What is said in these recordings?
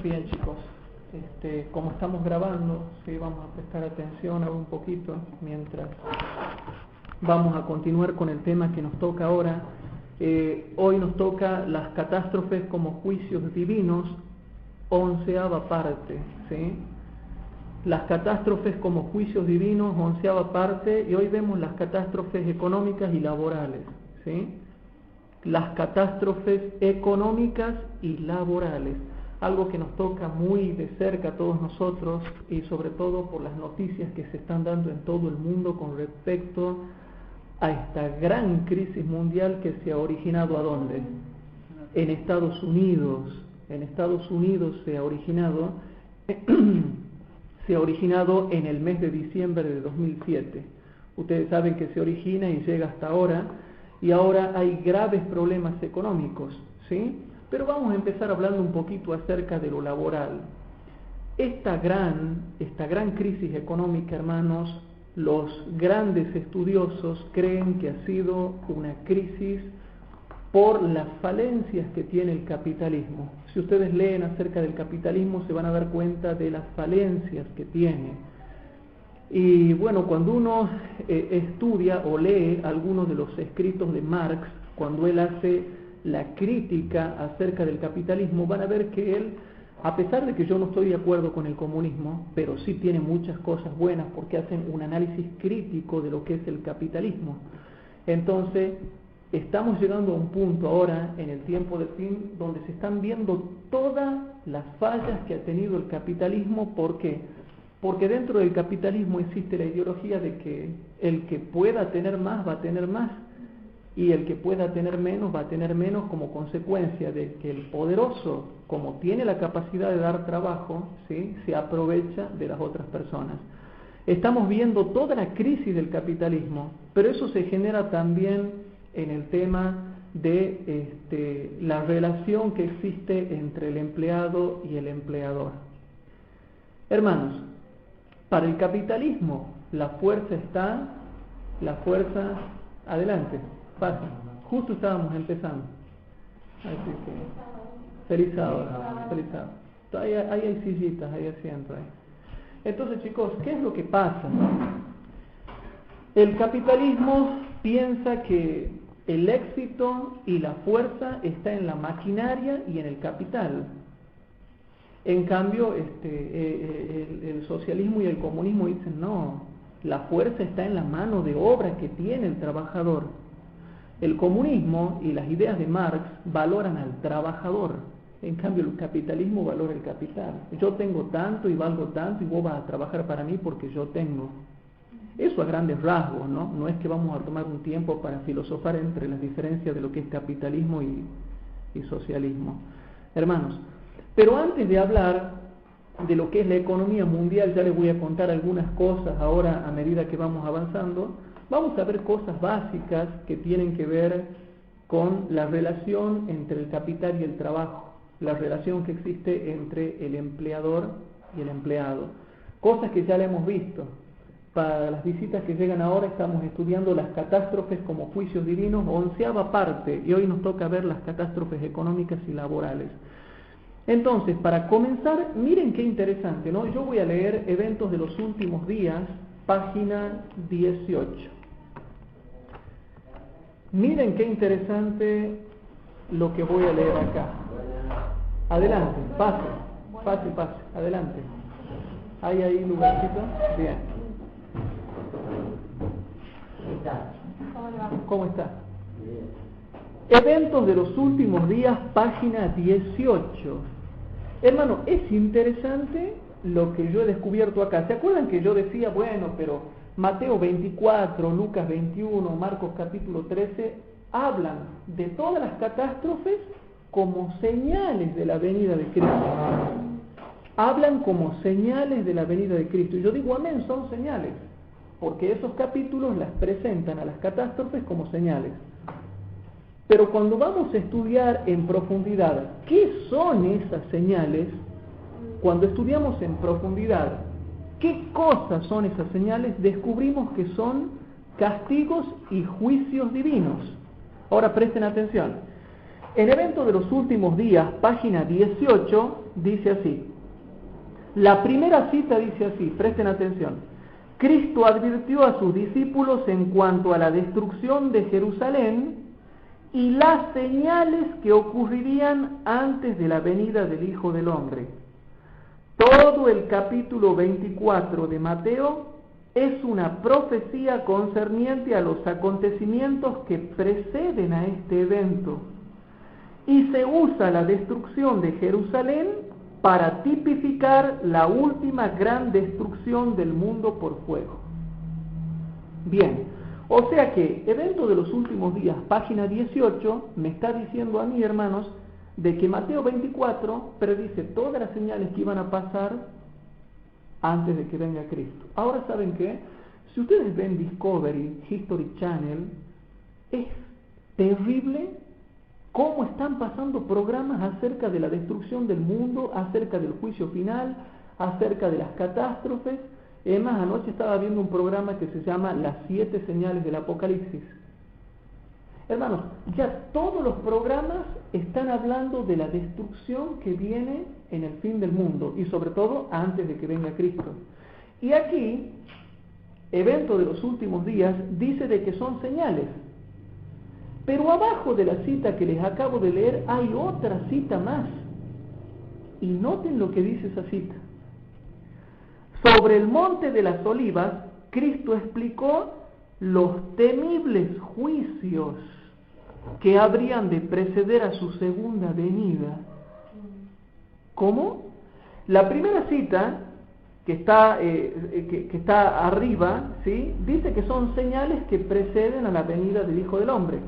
Bien, chicos, como estamos grabando, sí, vamos a prestar atención ahora un poquito mientras vamos a continuar con el tema que nos toca ahora. Hoy nos toca las catástrofes como juicios divinos, 11ª parte, ¿sí? Las catástrofes como juicios divinos, 11ª parte, y hoy vemos las catástrofes económicas y laborales, ¿sí? Las catástrofes económicas y laborales, algo que nos toca muy de cerca a todos nosotros, y sobre todo por las noticias que se están dando en todo el mundo con respecto a esta gran crisis mundial que se ha originado ¿a dónde? En Estados Unidos. En Estados Unidos se ha originado en el mes de diciembre de 2007. Ustedes saben que se origina y llega hasta ahora, y ahora hay graves problemas económicos, ¿sí? Pero vamos a empezar hablando un poquito acerca de lo laboral. Esta gran crisis económica, hermanos, los grandes estudiosos creen que ha sido una crisis por las falencias que tiene el capitalismo. Si ustedes leen acerca del capitalismo, se van a dar cuenta de las falencias que tiene. Y bueno, cuando uno estudia o lee algunos de los escritos de Marx, cuando él hace la crítica acerca del capitalismo, van a ver que él, a pesar de que yo no estoy de acuerdo con el comunismo, pero sí tiene muchas cosas buenas porque hacen un análisis crítico de lo que es el capitalismo. Entonces, estamos llegando a un punto ahora, en el tiempo del fin, donde se están viendo todas las fallas que ha tenido el capitalismo. ¿Por qué? Porque dentro del capitalismo existe la ideología de que el que pueda tener más va a tener más, y el que pueda tener menos va a tener menos, como consecuencia de que el poderoso, como tiene la capacidad de dar trabajo, ¿sí?, se aprovecha de las otras personas. Estamos viendo toda la crisis del capitalismo, pero eso se genera también en el tema de la relación que existe entre el empleado y el empleador. Hermanos, para el capitalismo la fuerza adelante, pasa, justo estábamos empezando, así que feliz sábado. Ahí hay sillitas, hay asientos ahí. Entonces, chicos, ¿qué es lo que pasa? El capitalismo piensa que el éxito y la fuerza está en la maquinaria y en el capital. En cambio, el socialismo y el comunismo dicen, no, la fuerza está en la mano de obra que tiene el trabajador. El comunismo y las ideas de Marx valoran al trabajador. En cambio, el capitalismo valora el capital. Yo tengo tanto y valgo tanto y vos vas a trabajar para mí porque yo tengo. Eso a grandes rasgos, ¿no? No es que vamos a tomar un tiempo para filosofar entre las diferencias de lo que es capitalismo y socialismo. Hermanos, pero antes de hablar de lo que es la economía mundial, ya les voy a contar algunas cosas ahora a medida que vamos avanzando. Vamos a ver cosas básicas que tienen que ver con la relación entre el capital y el trabajo, la relación que existe entre el empleador y el empleado. Cosas que ya le hemos visto. Para las visitas que llegan ahora estamos estudiando las catástrofes como juicios divinos, 11ª parte, y hoy nos toca ver las catástrofes económicas y laborales. Entonces, para comenzar, miren qué interesante, ¿no? Yo voy a leer Eventos de los Últimos Días, página 18. Miren qué interesante lo que voy a leer acá. Adelante, pase, adelante. ¿Hay ahí lugarcito? Bien. ¿Cómo está? Eventos de los Últimos Días, página 18. Hermano, es interesante lo que yo he descubierto acá. ¿Se acuerdan que yo decía, bueno, pero Mateo 24, Lucas 21, Marcos capítulo 13, hablan de todas las catástrofes como señales de la venida de Cristo? Hablan como señales de la venida de Cristo. Y yo digo, amén, son señales, porque esos capítulos las presentan a las catástrofes como señales. Pero cuando vamos a estudiar en profundidad qué son esas señales, cuando estudiamos en profundidad qué cosas son esas señales, descubrimos que son castigos y juicios divinos. Ahora presten atención. En Evento de los Últimos Días, página 18, dice así. La primera cita dice así, presten atención. Cristo advirtió a sus discípulos en cuanto a la destrucción de Jerusalén y las señales que ocurrirían antes de la venida del Hijo del Hombre. Todo el capítulo 24 de Mateo es una profecía concerniente a los acontecimientos que preceden a este evento. Y se usa la destrucción de Jerusalén para tipificar la última gran destrucción del mundo por fuego. Bien, o sea que Evento de los Últimos Días, página 18, me está diciendo a mí, hermanos, de que Mateo 24 predice todas las señales que iban a pasar antes de que venga Cristo. Ahora, ¿saben qué? Si ustedes ven Discovery, History Channel, es terrible cómo están pasando programas acerca de la destrucción del mundo, acerca del juicio final, acerca de las catástrofes. Es más, anoche estaba viendo un programa que se llama Las 7 señales del Apocalipsis. Hermanos, ya todos los programas están hablando de la destrucción que viene en el fin del mundo y sobre todo antes de que venga Cristo. Y aquí, Evento de los Últimos Días dice de que son señales. Pero abajo de la cita que les acabo de leer hay otra cita más. Y noten lo que dice esa cita. Sobre el monte de las olivas, Cristo explicó los temibles juicios que habrían de preceder a su segunda venida. ¿Cómo? La primera cita, que está arriba, ¿sí?, dice que son señales que preceden a la venida del Hijo del Hombre.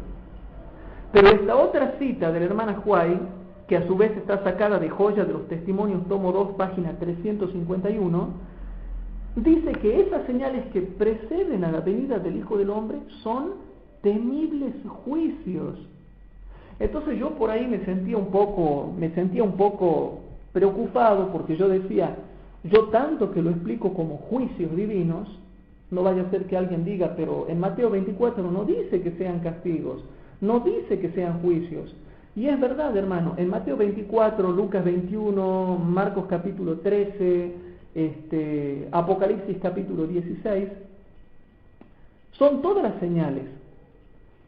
Pero esta otra cita de la hermana White, que a su vez está sacada de Joya de los Testimonios, tomo 2, página 351, dice que esas señales que preceden a la venida del Hijo del Hombre son temibles juicios. Entonces yo por ahí me sentía un poco preocupado, porque yo decía, yo tanto que lo explico como juicios divinos, no vaya a ser que alguien diga, pero en Mateo 24 no dice que sean castigos, no dice que sean juicios. Y es verdad, hermano, en Mateo 24, Lucas 21, Marcos capítulo 13, Apocalipsis capítulo 16, son todas las señales,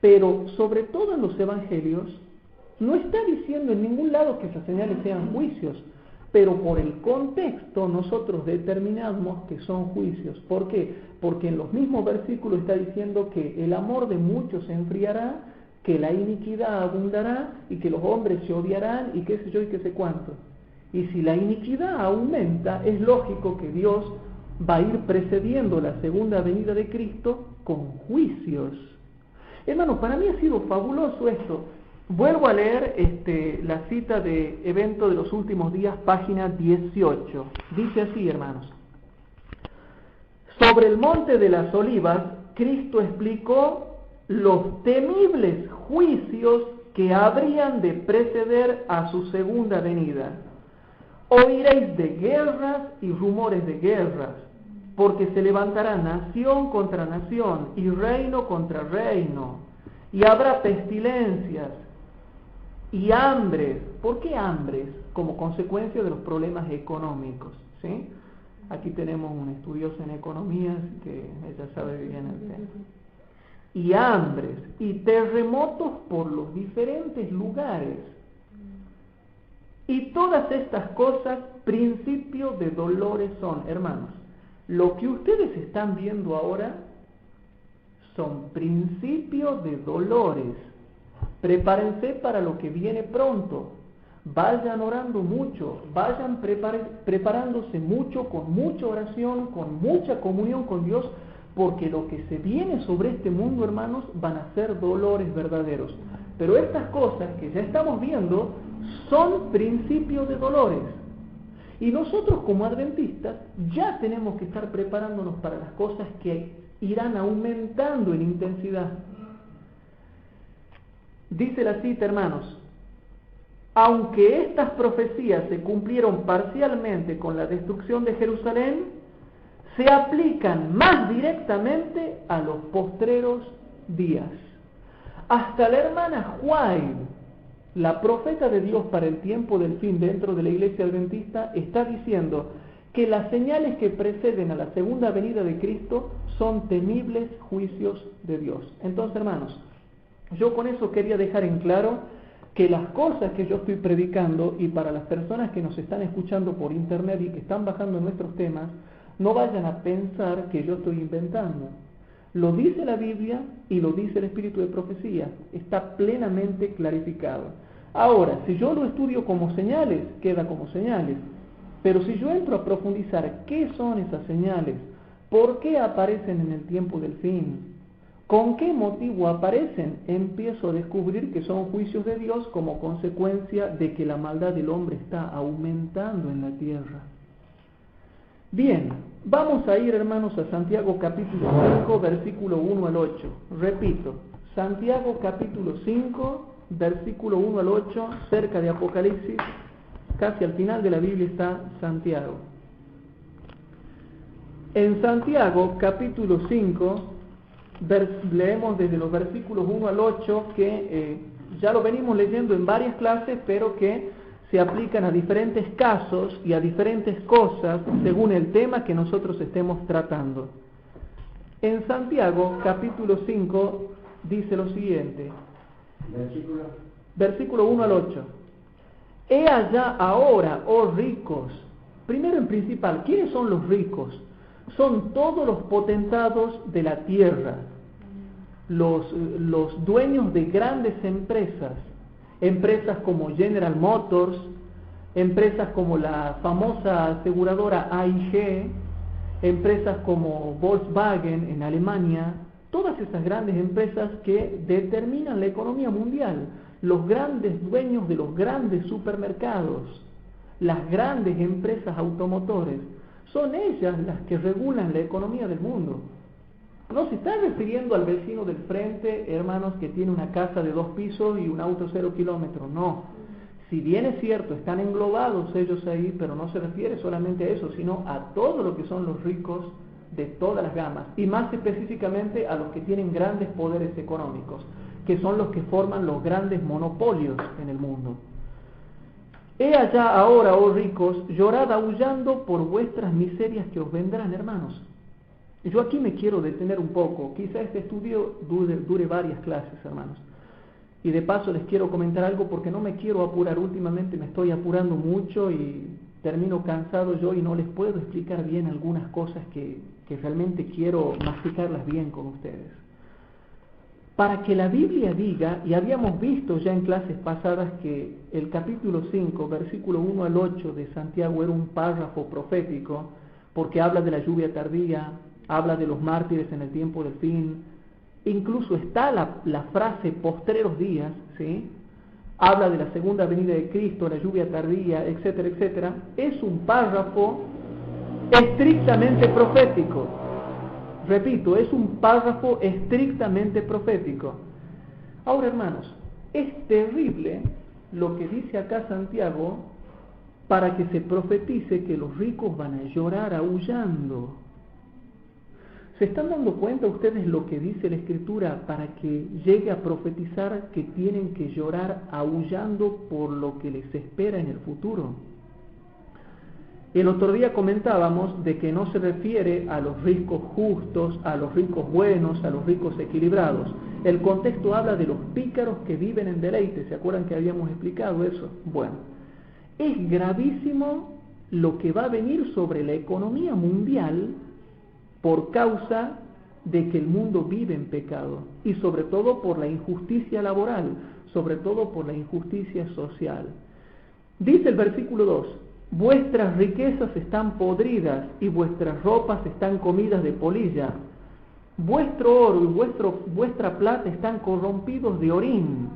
pero sobre todo en los evangelios, no está diciendo en ningún lado que esas señales sean juicios, pero por el contexto nosotros determinamos que son juicios. ¿Por qué? Porque en los mismos versículos está diciendo que el amor de muchos se enfriará, que la iniquidad abundará y que los hombres se odiarán y qué sé yo y qué sé cuánto. Y si la iniquidad aumenta, es lógico que Dios va a ir precediendo la segunda venida de Cristo con juicios. Hermano, para mí ha sido fabuloso esto. Vuelvo a leer la cita de Evento de los Últimos Días, página 18. Dice así, hermanos. Sobre el monte de las olivas, Cristo explicó los temibles juicios que habrían de preceder a su segunda venida. Oiréis de guerras y rumores de guerras, porque se levantará nación contra nación y reino contra reino, y habrá pestilencias y hambres. ¿Por qué hambres? Como consecuencia de los problemas económicos, ¿sí? Aquí tenemos un estudioso en economía, así que ella sabe bien el tema. Y hambres y terremotos por los diferentes lugares. Y todas estas cosas, principio de dolores son, hermanos. Lo que ustedes están viendo ahora son principios de dolores. Prepárense para lo que viene pronto. Vayan orando mucho, vayan preparándose mucho, con mucha oración, con mucha comunión con Dios, porque lo que se viene sobre este mundo, hermanos, van a ser dolores verdaderos. Pero estas cosas que ya estamos viendo son principios de dolores. Y nosotros como adventistas ya tenemos que estar preparándonos para las cosas que irán aumentando en intensidad. Dice la cita, hermanos, aunque estas profecías se cumplieron parcialmente con la destrucción de Jerusalén, se aplican más directamente a los postreros días. Hasta la hermana White la profeta de Dios para el tiempo del fin dentro de la iglesia adventista está diciendo que las señales que preceden a la segunda venida de Cristo son temibles juicios de Dios. Entonces, hermanos, yo con eso quería dejar en claro que las cosas que yo estoy predicando, y para las personas que nos están escuchando por internet y que están bajando nuestros temas, no vayan a pensar que yo estoy inventando. Lo dice la Biblia y lo dice el Espíritu de Profecía. Está plenamente clarificado. Ahora, si yo lo estudio como señales, queda como señales. Pero si yo entro a profundizar qué son esas señales, por qué aparecen en el tiempo del fin, con qué motivo aparecen, empiezo a descubrir que son juicios de Dios como consecuencia de que la maldad del hombre está aumentando en la tierra. Bien, vamos a ir, hermanos, a Santiago capítulo 5, versículo 1 al 8. Repito, Santiago capítulo 5, versículo 1 al 8, cerca de Apocalipsis, casi al final de la Biblia está Santiago. En Santiago capítulo 5, leemos desde los versículos 1 al 8, que ya lo venimos leyendo en varias clases, pero que se aplican a diferentes casos y a diferentes cosas según el tema que nosotros estemos tratando. En Santiago capítulo 5 dice lo siguiente, versículo 1 al 8. He allá ahora, oh ricos. Primero en principal, ¿quiénes son los ricos? Son todos los potentados de la tierra, los dueños de grandes empresas, empresas como General Motors, empresas como la famosa aseguradora AIG, empresas como Volkswagen en Alemania, todas esas grandes empresas que determinan la economía mundial, los grandes dueños de los grandes supermercados, las grandes empresas automotores, son ellas las que regulan la economía del mundo. No se está refiriendo al vecino del frente, hermanos, que tiene una casa de 2 pisos y un auto 0 kilómetros, no. Si bien es cierto, están englobados ellos ahí, pero no se refiere solamente a eso, sino a todo lo que son los ricos de todas las gamas, y más específicamente a los que tienen grandes poderes económicos, que son los que forman los grandes monopolios en el mundo. He allá ahora, oh ricos, llorad aullando por vuestras miserias que os vendrán, hermanos. Yo aquí me quiero detener un poco, quizá este estudio dure varias clases, hermanos. Y de paso les quiero comentar algo porque no me quiero apurar, últimamente me estoy apurando mucho y termino cansado yo y no les puedo explicar bien algunas cosas que realmente quiero masticarlas bien con ustedes. Para que la Biblia diga, y habíamos visto ya en clases pasadas que el capítulo 5, versículo 1 al 8 de Santiago era un párrafo profético, porque habla de la lluvia tardía, habla de los mártires en el tiempo del fin, incluso está la frase postreros días, ¿sí? Habla de la segunda venida de Cristo, la lluvia tardía, etcétera, etcétera. Es un párrafo estrictamente profético. Repito, es un párrafo estrictamente profético. Ahora, hermanos, es terrible lo que dice acá Santiago para que se profetice que los ricos van a llorar aullando. ¿Se están dando cuenta ustedes lo que dice la Escritura para que llegue a profetizar que tienen que llorar aullando por lo que les espera en el futuro? El otro día comentábamos de que no se refiere a los ricos justos, a los ricos buenos, a los ricos equilibrados. El contexto habla de los pícaros que viven en deleite. ¿Se acuerdan que habíamos explicado eso? Bueno, es gravísimo lo que va a venir sobre la economía mundial por causa de que el mundo vive en pecado y sobre todo por la injusticia laboral, sobre todo por la injusticia social. Dice el versículo 2, vuestras riquezas están podridas y vuestras ropas están comidas de polilla. Vuestro oro y vuestra plata están corrompidos de orín.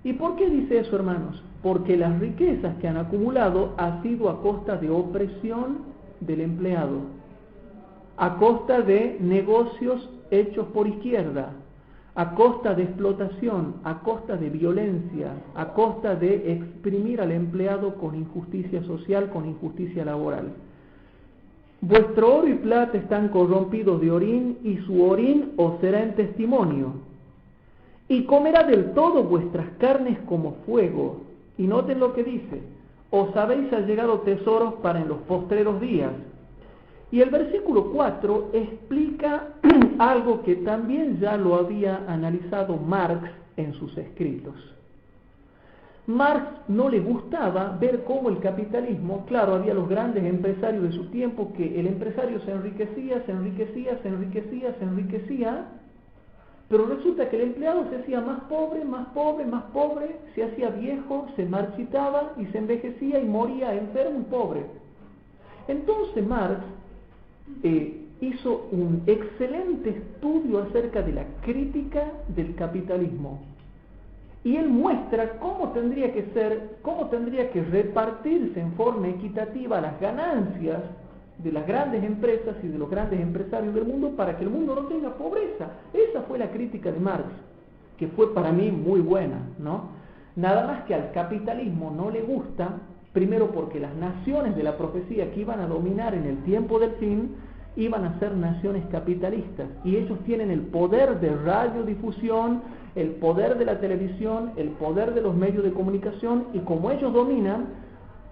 ¿Y por qué dice eso, hermanos? Porque las riquezas que han acumulado ha sido a costa de opresión del empleado, a costa de negocios hechos por izquierda, a costa de explotación, a costa de violencia, a costa de exprimir al empleado con injusticia social, con injusticia laboral. Vuestro oro y plata están corrompidos de orín, y su orín os será en testimonio. y comerá del todo vuestras carnes como fuego. Y noten lo que dice: os habéis allegado tesoros para en los postreros días. Y el versículo 4 explica algo que también ya lo había analizado Marx en sus escritos. Marx no le gustaba ver cómo el capitalismo, claro, había los grandes empresarios de su tiempo, que el empresario se enriquecía, pero resulta que el empleado se hacía más pobre, se hacía viejo, se marchitaba y se envejecía y moría enfermo y pobre. Entonces Marx hizo un excelente estudio acerca de la crítica del capitalismo. Y él muestra cómo tendría que repartirse en forma equitativa las ganancias de las grandes empresas y de los grandes empresarios del mundo para que el mundo no tenga pobreza. Esa fue la crítica de Marx, que fue para mí muy buena, ¿no? Nada más que al capitalismo no le gusta, primero porque las naciones de la profecía que iban a dominar en el tiempo del fin iban a ser naciones capitalistas, y ellos tienen el poder de radiodifusión, el poder de la televisión, el poder de los medios de comunicación, y como ellos dominan,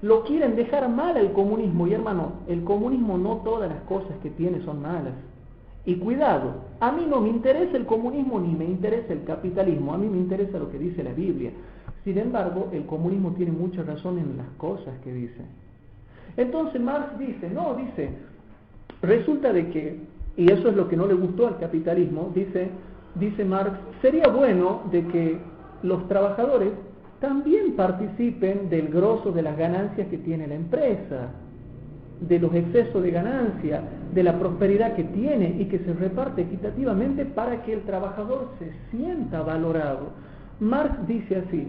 lo quieren dejar mal al comunismo. Y hermano, el comunismo no todas las cosas que tiene son malas. Y cuidado, a mí no me interesa el comunismo ni me interesa el capitalismo, a mí me interesa lo que dice la Biblia. Sin embargo, el comunismo tiene mucha razón en las cosas que dice. Entonces Marx dice, resulta de que, y eso es lo que no le gustó al capitalismo, dice Marx, sería bueno de que los trabajadores también participen del grosso de las ganancias que tiene la empresa, de los excesos de ganancia, de la prosperidad que tiene, y que se reparte equitativamente para que el trabajador se sienta valorado. Marx dice así: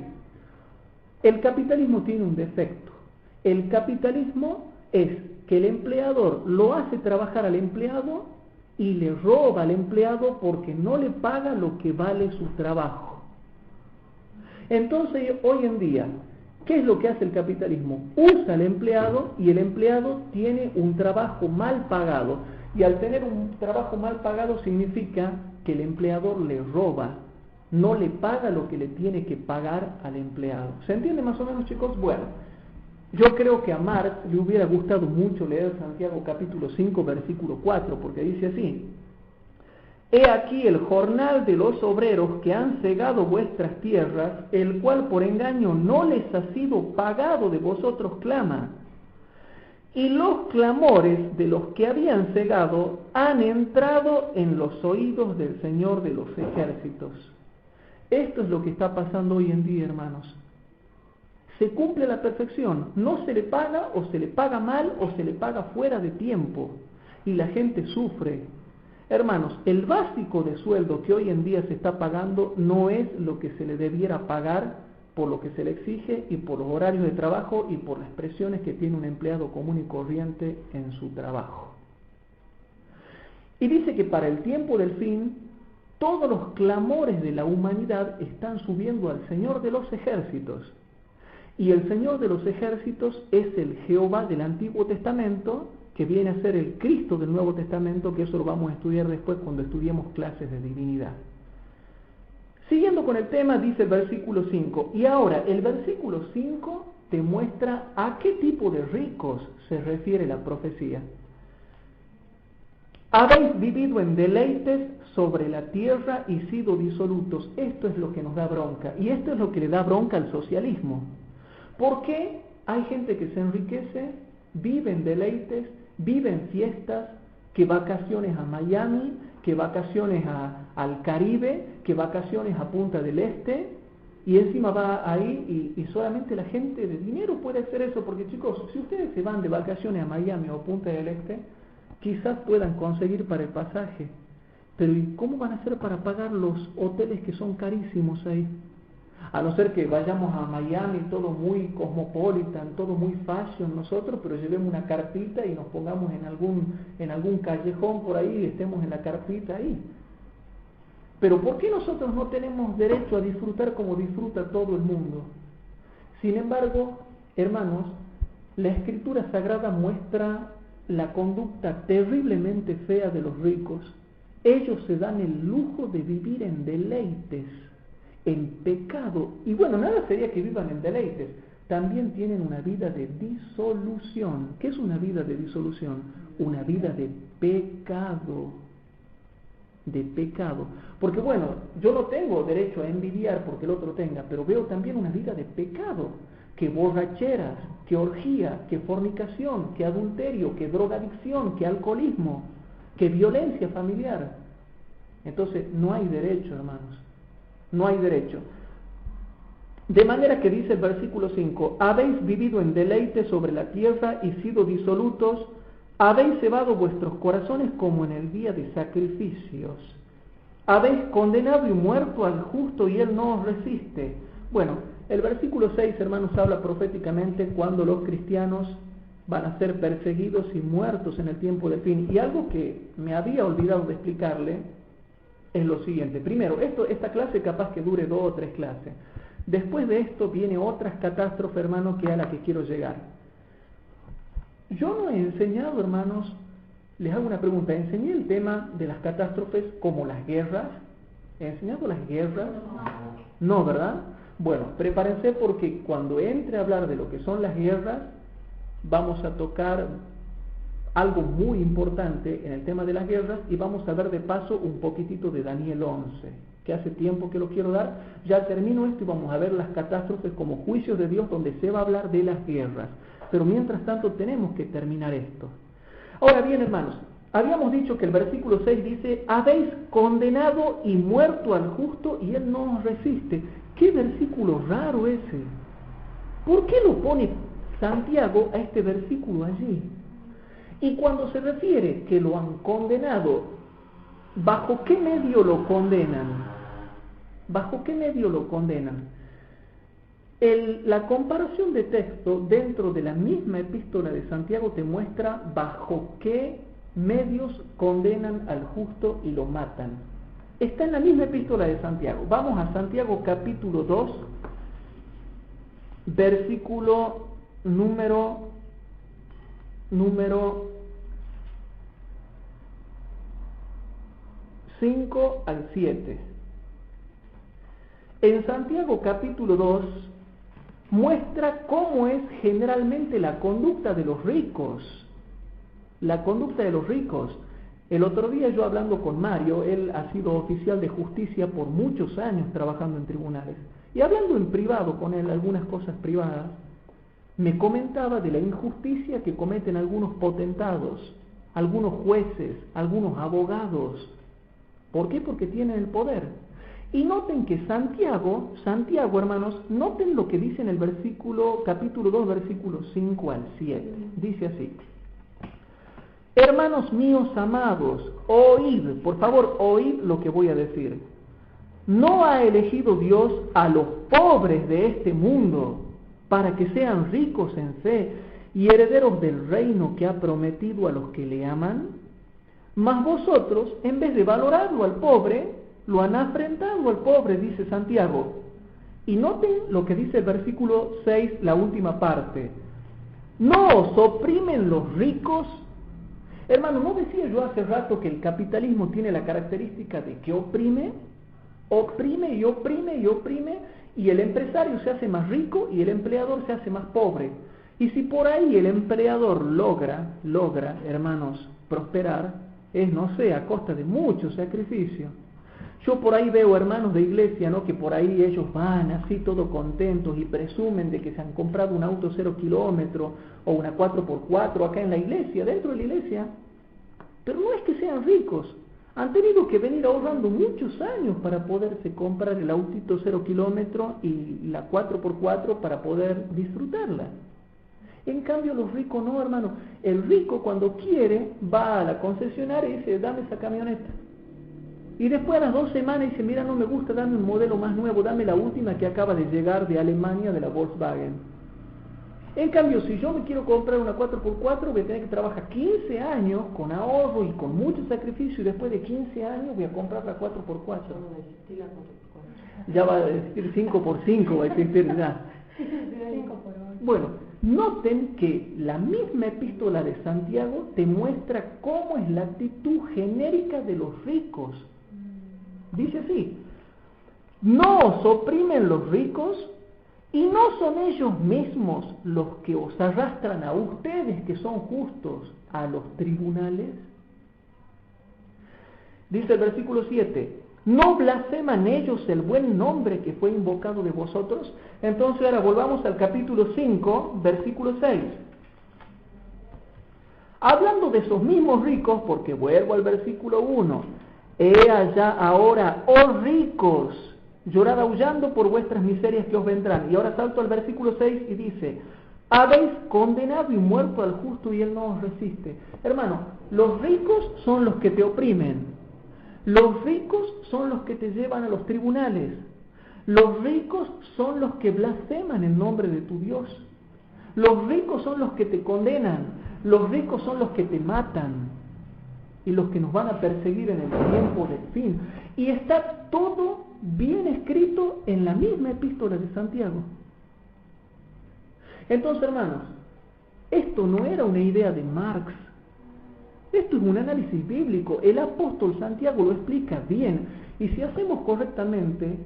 el capitalismo tiene un defecto. El capitalismo es que el empleador lo hace trabajar al empleado y le roba al empleado porque no le paga lo que vale su trabajo. Entonces, hoy en día, ¿qué es lo que hace el capitalismo? Usa al empleado, y el empleado tiene un trabajo mal pagado. Y al tener un trabajo mal pagado significa que el empleador le roba, no le paga lo que le tiene que pagar al empleado. ¿Se entiende más o menos, chicos? Bueno, yo creo que a Marx le hubiera gustado mucho leer Santiago capítulo 5, versículo 4, porque dice así: he aquí el jornal de los obreros que han cegado vuestras tierras, el cual por engaño no les ha sido pagado de vosotros clama. Y los clamores de los que habían cegado han entrado en los oídos del Señor de los ejércitos. Esto es lo que está pasando hoy en día, hermanos. Se cumple a la perfección, no se le paga, o se le paga mal, o se le paga fuera de tiempo, y la gente sufre. Hermanos, el básico de sueldo que hoy en día se está pagando no es lo que se le debiera pagar por lo que se le exige y por los horarios de trabajo y por las presiones que tiene un empleado común y corriente en su trabajo. Y dice que para el tiempo del fin, todos los clamores de la humanidad están subiendo al Señor de los ejércitos. Y el Señor de los ejércitos es el Jehová del Antiguo Testamento, que viene a ser el Cristo del Nuevo Testamento, que eso lo vamos a estudiar después cuando estudiemos clases de divinidad. Siguiendo con el tema, dice el versículo 5, y ahora el versículo 5 te muestra a qué tipo de ricos se refiere la profecía. Habéis vivido en deleites sobre la tierra y sido disolutos. Esto es lo que nos da bronca, y esto es lo que le da bronca al socialismo. ¿Por qué hay gente que se enriquece, vive en deleites, vive en fiestas, que vacaciones a Miami, que vacaciones al Caribe, que vacaciones a Punta del Este, y encima va ahí y solamente la gente de dinero puede hacer eso? Porque, chicos, si ustedes se van de vacaciones a Miami o Punta del Este, quizás puedan conseguir para el pasaje, pero ¿y cómo van a hacer para pagar los hoteles que son carísimos ahí? A no ser que vayamos a Miami, todo muy cosmopolitan, todo muy fashion nosotros, pero llevemos una carpita y nos pongamos en algún callejón por ahí y estemos en la carpita ahí. Pero ¿por qué nosotros no tenemos derecho a disfrutar como disfruta todo el mundo? Sin embargo, hermanos, la Escritura Sagrada muestra la conducta terriblemente fea de los ricos. Ellos se dan el lujo de vivir en deleites. en pecado. Y bueno, nada sería que vivan en deleites. También tienen una vida de disolución. ¿Qué es una vida de disolución? Una vida de pecado. De pecado. Porque bueno, yo no tengo derecho a envidiar porque el otro tenga, pero veo también una vida de pecado. Que borracheras, que orgía, que fornicación, que adulterio, que drogadicción, que alcoholismo, que violencia familiar. Entonces, no hay derecho, hermanos. No hay derecho. De manera que dice el versículo 5, habéis vivido en deleite sobre la tierra y sido disolutos, habéis cebado vuestros corazones como en el día de sacrificios. Habéis condenado y muerto al justo y él no os resiste. Bueno, el versículo 6, hermanos, habla proféticamente cuando los cristianos van a ser perseguidos y muertos en el tiempo del fin. Y algo que me había olvidado de explicarle es lo siguiente. Primero, esta clase capaz que dure 2 o 3 clases. Después de esto viene otras catástrofes, hermanos, que a la que quiero llegar. Yo no he enseñado, hermanos, les hago una pregunta, ¿enseñé el tema de las catástrofes como las guerras? ¿He enseñado las guerras? No, ¿verdad? Bueno, prepárense porque cuando entre a hablar de lo que son las guerras, vamos a tocar algo muy importante en el tema de las guerras y vamos a ver de paso un poquitito de Daniel 11, que hace tiempo que lo quiero dar. Ya termino esto y vamos a ver las catástrofes como juicios de Dios donde se va a hablar de las guerras. Pero mientras tanto tenemos que terminar esto. Ahora bien, hermanos, habíamos dicho que el versículo 6 dice, habéis condenado y muerto al justo y él no os resiste. ¿Qué versículo raro ese? ¿Por qué lo pone Santiago a este versículo allí? Y cuando se refiere que lo han condenado, ¿bajo qué medio lo condenan? ¿Bajo qué medio lo condenan? La comparación de texto dentro de la misma epístola de Santiago te muestra bajo qué medios condenan al justo y lo matan. Está en la misma epístola de Santiago. Vamos a Santiago capítulo 2, versículo número 5 al 7. En Santiago capítulo 2 muestra cómo es generalmente la conducta de los ricos. La conducta de los ricos. El otro día yo hablando con Mario, él ha sido oficial de justicia por muchos años trabajando en tribunales. Y hablando en privado con él, algunas cosas privadas, me comentaba de la injusticia que cometen algunos potentados, algunos jueces, algunos abogados. ¿Por qué? Porque tienen el poder. Y noten que Santiago, hermanos, noten lo que dice en el capítulo 2, versículos 5 al 7. Dice así: hermanos míos amados, oíd, por favor, oíd lo que voy a decir. ¿No ha elegido Dios a los pobres de este mundo para que sean ricos en fe y herederos del reino que ha prometido a los que le aman? Mas vosotros, en vez de valorarlo al pobre, lo han afrentado al pobre, dice Santiago. Y noten lo que dice el versículo 6, la última parte. ¿No os oprimen los ricos? Hermano, ¿no decía yo hace rato que el capitalismo tiene la característica de que oprime? Oprime y oprime y oprime, y el empresario se hace más rico y el empleador se hace más pobre. Y si por ahí el empleador logra, hermanos, prosperar, es, no sé, a costa de mucho sacrificio. Yo por ahí veo hermanos de iglesia, ¿no?, que por ahí ellos van así todo contentos y presumen de que se han comprado un auto 0 kilómetro o una 4x4 acá en la iglesia, dentro de la iglesia. Pero no es que sean ricos, han tenido que venir ahorrando muchos años para poderse comprar el autito 0 kilómetro y la 4x4 para poder disfrutarla. En cambio los ricos no, hermano. El rico cuando quiere va a la concesionaria y dice, dame esa camioneta. Y después a las 2 semanas dice, mira, no me gusta, dame un modelo más nuevo, dame la última que acaba de llegar de Alemania, de la Volkswagen. En cambio, si yo me quiero comprar una 4x4, voy a tener que trabajar 15 años con ahorro y con mucho sacrificio, y después de 15 años voy a comprar la 4x4. Ya va a existir 5x5, va a existir ya. Bueno, noten que la misma epístola de Santiago te muestra cómo es la actitud genérica de los ricos. Dice así: ¿No os oprimen los ricos? ¿Y no son ellos mismos los que os arrastran a ustedes, que son justos, a los tribunales? Dice el versículo 7, ¿no blasfeman ellos el buen nombre que fue invocado de vosotros? Entonces ahora volvamos al capítulo 5, versículo 6. Hablando de esos mismos ricos, porque vuelvo al versículo 1, he allá ahora, oh ricos, llorad aullando por vuestras miserias que os vendrán. Y ahora salto al versículo 6 y dice, habéis condenado y muerto al justo y él no os resiste. Hermano, los ricos son los que te oprimen. Los ricos son los que te llevan a los tribunales. Los ricos son los que blasfeman el nombre de tu Dios. Los ricos son los que te condenan. Los ricos son los que te matan. Y los que nos van a perseguir en el tiempo del fin. Y está todo bien escrito en la misma epístola de Santiago. Entonces, hermanos, esto no era una idea de Marx. Esto es un análisis bíblico. El apóstol Santiago lo explica bien. Y si hacemos correctamente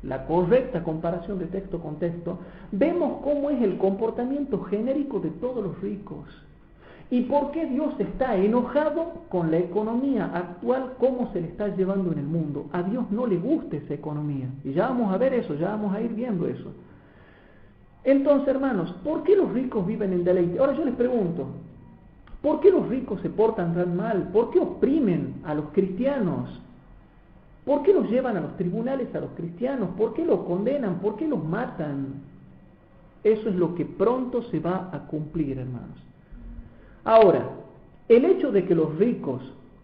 la correcta comparación de texto con texto, vemos cómo es el comportamiento genérico de todos los ricos. ¿Y por qué Dios está enojado con la economía actual, cómo se le está llevando en el mundo? A Dios no le gusta esa economía. Y ya vamos a ver eso, ya vamos a ir viendo eso. Entonces, hermanos, ¿por qué los ricos viven en deleite? Ahora yo les pregunto, ¿por qué los ricos se portan tan mal? ¿Por qué oprimen a los cristianos? ¿Por qué los llevan a los tribunales a los cristianos? ¿Por qué los condenan? ¿Por qué los matan? Eso es lo que pronto se va a cumplir, hermanos. Ahora, el hecho de que los ricos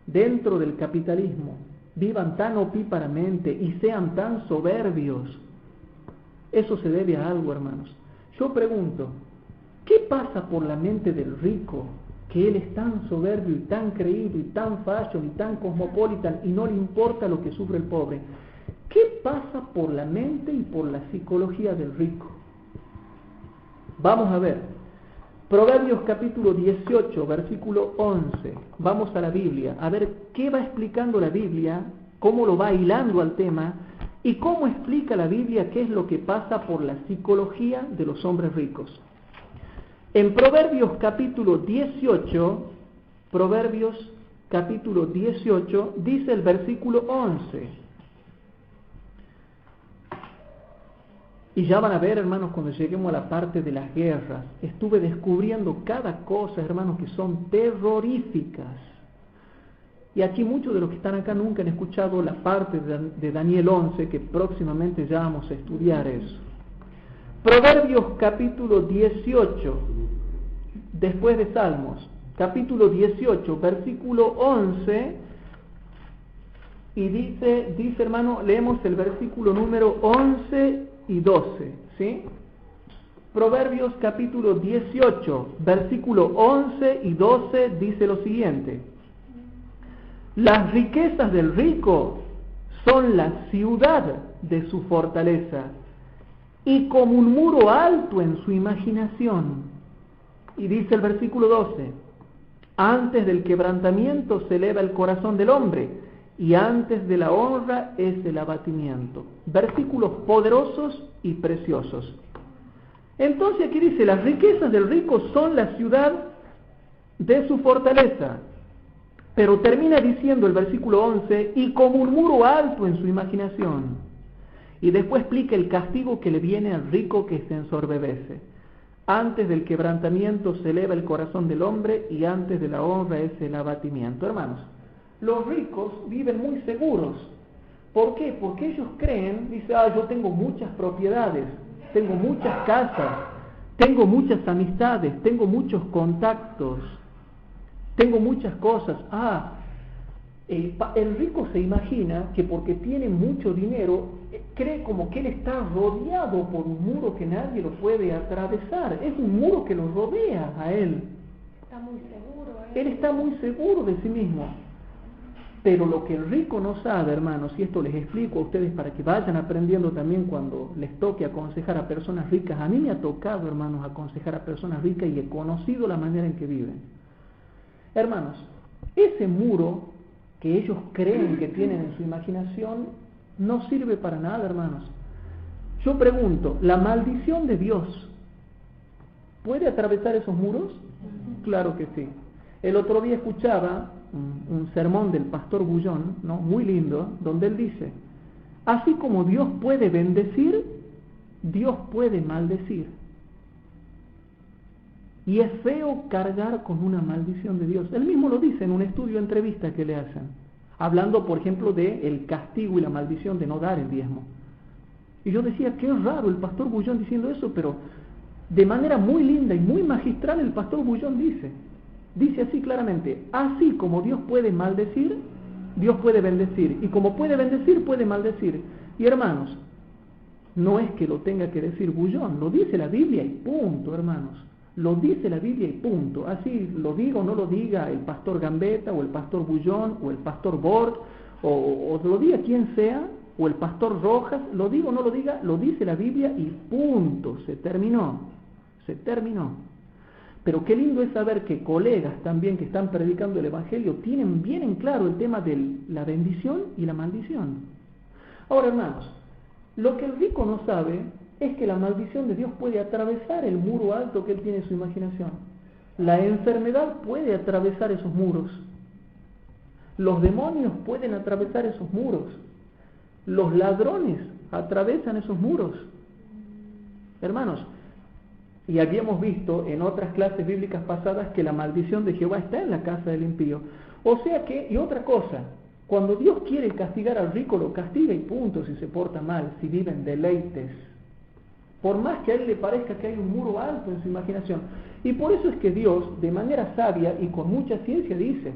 dentro del capitalismo vivan tan opíparamente y sean tan soberbios, eso se debe a algo, hermanos. Yo pregunto, ¿qué pasa por la mente del rico que él es tan soberbio y tan creído y tan fashion y tan cosmopolitan y no le importa lo que sufre el pobre? ¿Qué pasa por la mente y por la psicología del rico? Vamos a ver. Proverbios capítulo 18, versículo 11. Vamos a la Biblia, a ver qué va explicando la Biblia, cómo lo va hilando al tema, y cómo explica la Biblia qué es lo que pasa por la psicología de los hombres ricos. En Proverbios capítulo 18, dice el versículo 11. Y ya van a ver, hermanos, cuando lleguemos a la parte de las guerras, estuve descubriendo cada cosa, hermanos, que son terroríficas. Y aquí muchos de los que están acá nunca han escuchado la parte de Daniel 11, que próximamente ya vamos a estudiar eso. Proverbios capítulo 18, después de Salmos, capítulo 18, versículo 11, y dice, hermano, leemos el versículo número 11 y 12, ¿sí? Proverbios capítulo 18, versículo 11 y 12 dice lo siguiente: las riquezas del rico son la ciudad de su fortaleza, y como un muro alto en su imaginación. Y dice el versículo 12: antes del quebrantamiento se eleva el corazón del hombre, y antes de la honra es el abatimiento. Versículos poderosos y preciosos. Entonces aquí dice, las riquezas del rico son la ciudad de su fortaleza. Pero termina diciendo el versículo 11, y como un muro alto en su imaginación. Y después explica el castigo que le viene al rico que se ensoberbece. Antes del quebrantamiento se eleva el corazón del hombre, y antes de la honra es el abatimiento. Hermanos, los ricos viven muy seguros. ¿Por qué? Porque ellos creen, dice, yo tengo muchas propiedades, tengo muchas casas, tengo muchas amistades, tengo muchos contactos, tengo muchas cosas. El rico se imagina que porque tiene mucho dinero, cree como que él está rodeado por un muro que nadie lo puede atravesar. Es un muro que lo rodea a él. Está muy seguro. Él está muy seguro de sí mismo. Pero lo que el rico no sabe, hermanos, y esto les explico a ustedes para que vayan aprendiendo también cuando les toque aconsejar a personas ricas. A mí me ha tocado, hermanos, aconsejar a personas ricas y he conocido la manera en que viven. Hermanos, ese muro que ellos creen que tienen en su imaginación No sirve para nada, hermanos. Yo pregunto, ¿la maldición de Dios puede atravesar esos muros? Claro que sí. El otro día escuchaba un sermón del pastor Bullón, ¿no? Muy lindo, donde él dice, así como Dios puede bendecir, Dios puede maldecir. Y es feo cargar con una maldición de Dios. Él mismo lo dice en un estudio entrevista que le hacen, hablando, por ejemplo, de el castigo y la maldición de no dar el diezmo. Y yo decía, qué raro el pastor Bullón diciendo eso, pero de manera muy linda y muy magistral el pastor Bullón dice así claramente, así como Dios puede maldecir, Dios puede bendecir, y como puede bendecir, puede maldecir. Y hermanos, no es que lo tenga que decir Bullón, lo dice la Biblia y punto, hermanos. Lo dice la Biblia y punto. Así lo diga o no lo diga el pastor Gambetta, o el pastor Bullón, o el pastor Bort, o lo diga quien sea, o el pastor Rojas, lo diga o no lo diga, lo dice la Biblia y punto, se terminó. Pero qué lindo es saber que colegas también que están predicando el Evangelio tienen bien en claro el tema de la bendición y la maldición. Ahora, hermanos, lo que el rico no sabe es que la maldición de Dios puede atravesar el muro alto que él tiene en su imaginación. La enfermedad puede atravesar esos muros. Los demonios pueden atravesar esos muros. Los ladrones atravesan esos muros. Hermanos, y habíamos visto en otras clases bíblicas pasadas que la maldición de Jehová está en la casa del impío. O sea que, y otra cosa, cuando Dios quiere castigar al rico, lo castiga y punto si se porta mal, si vive en deleites. Por más que a él le parezca que hay un muro alto en su imaginación. Y por eso es que Dios, de manera sabia y con mucha ciencia, dice,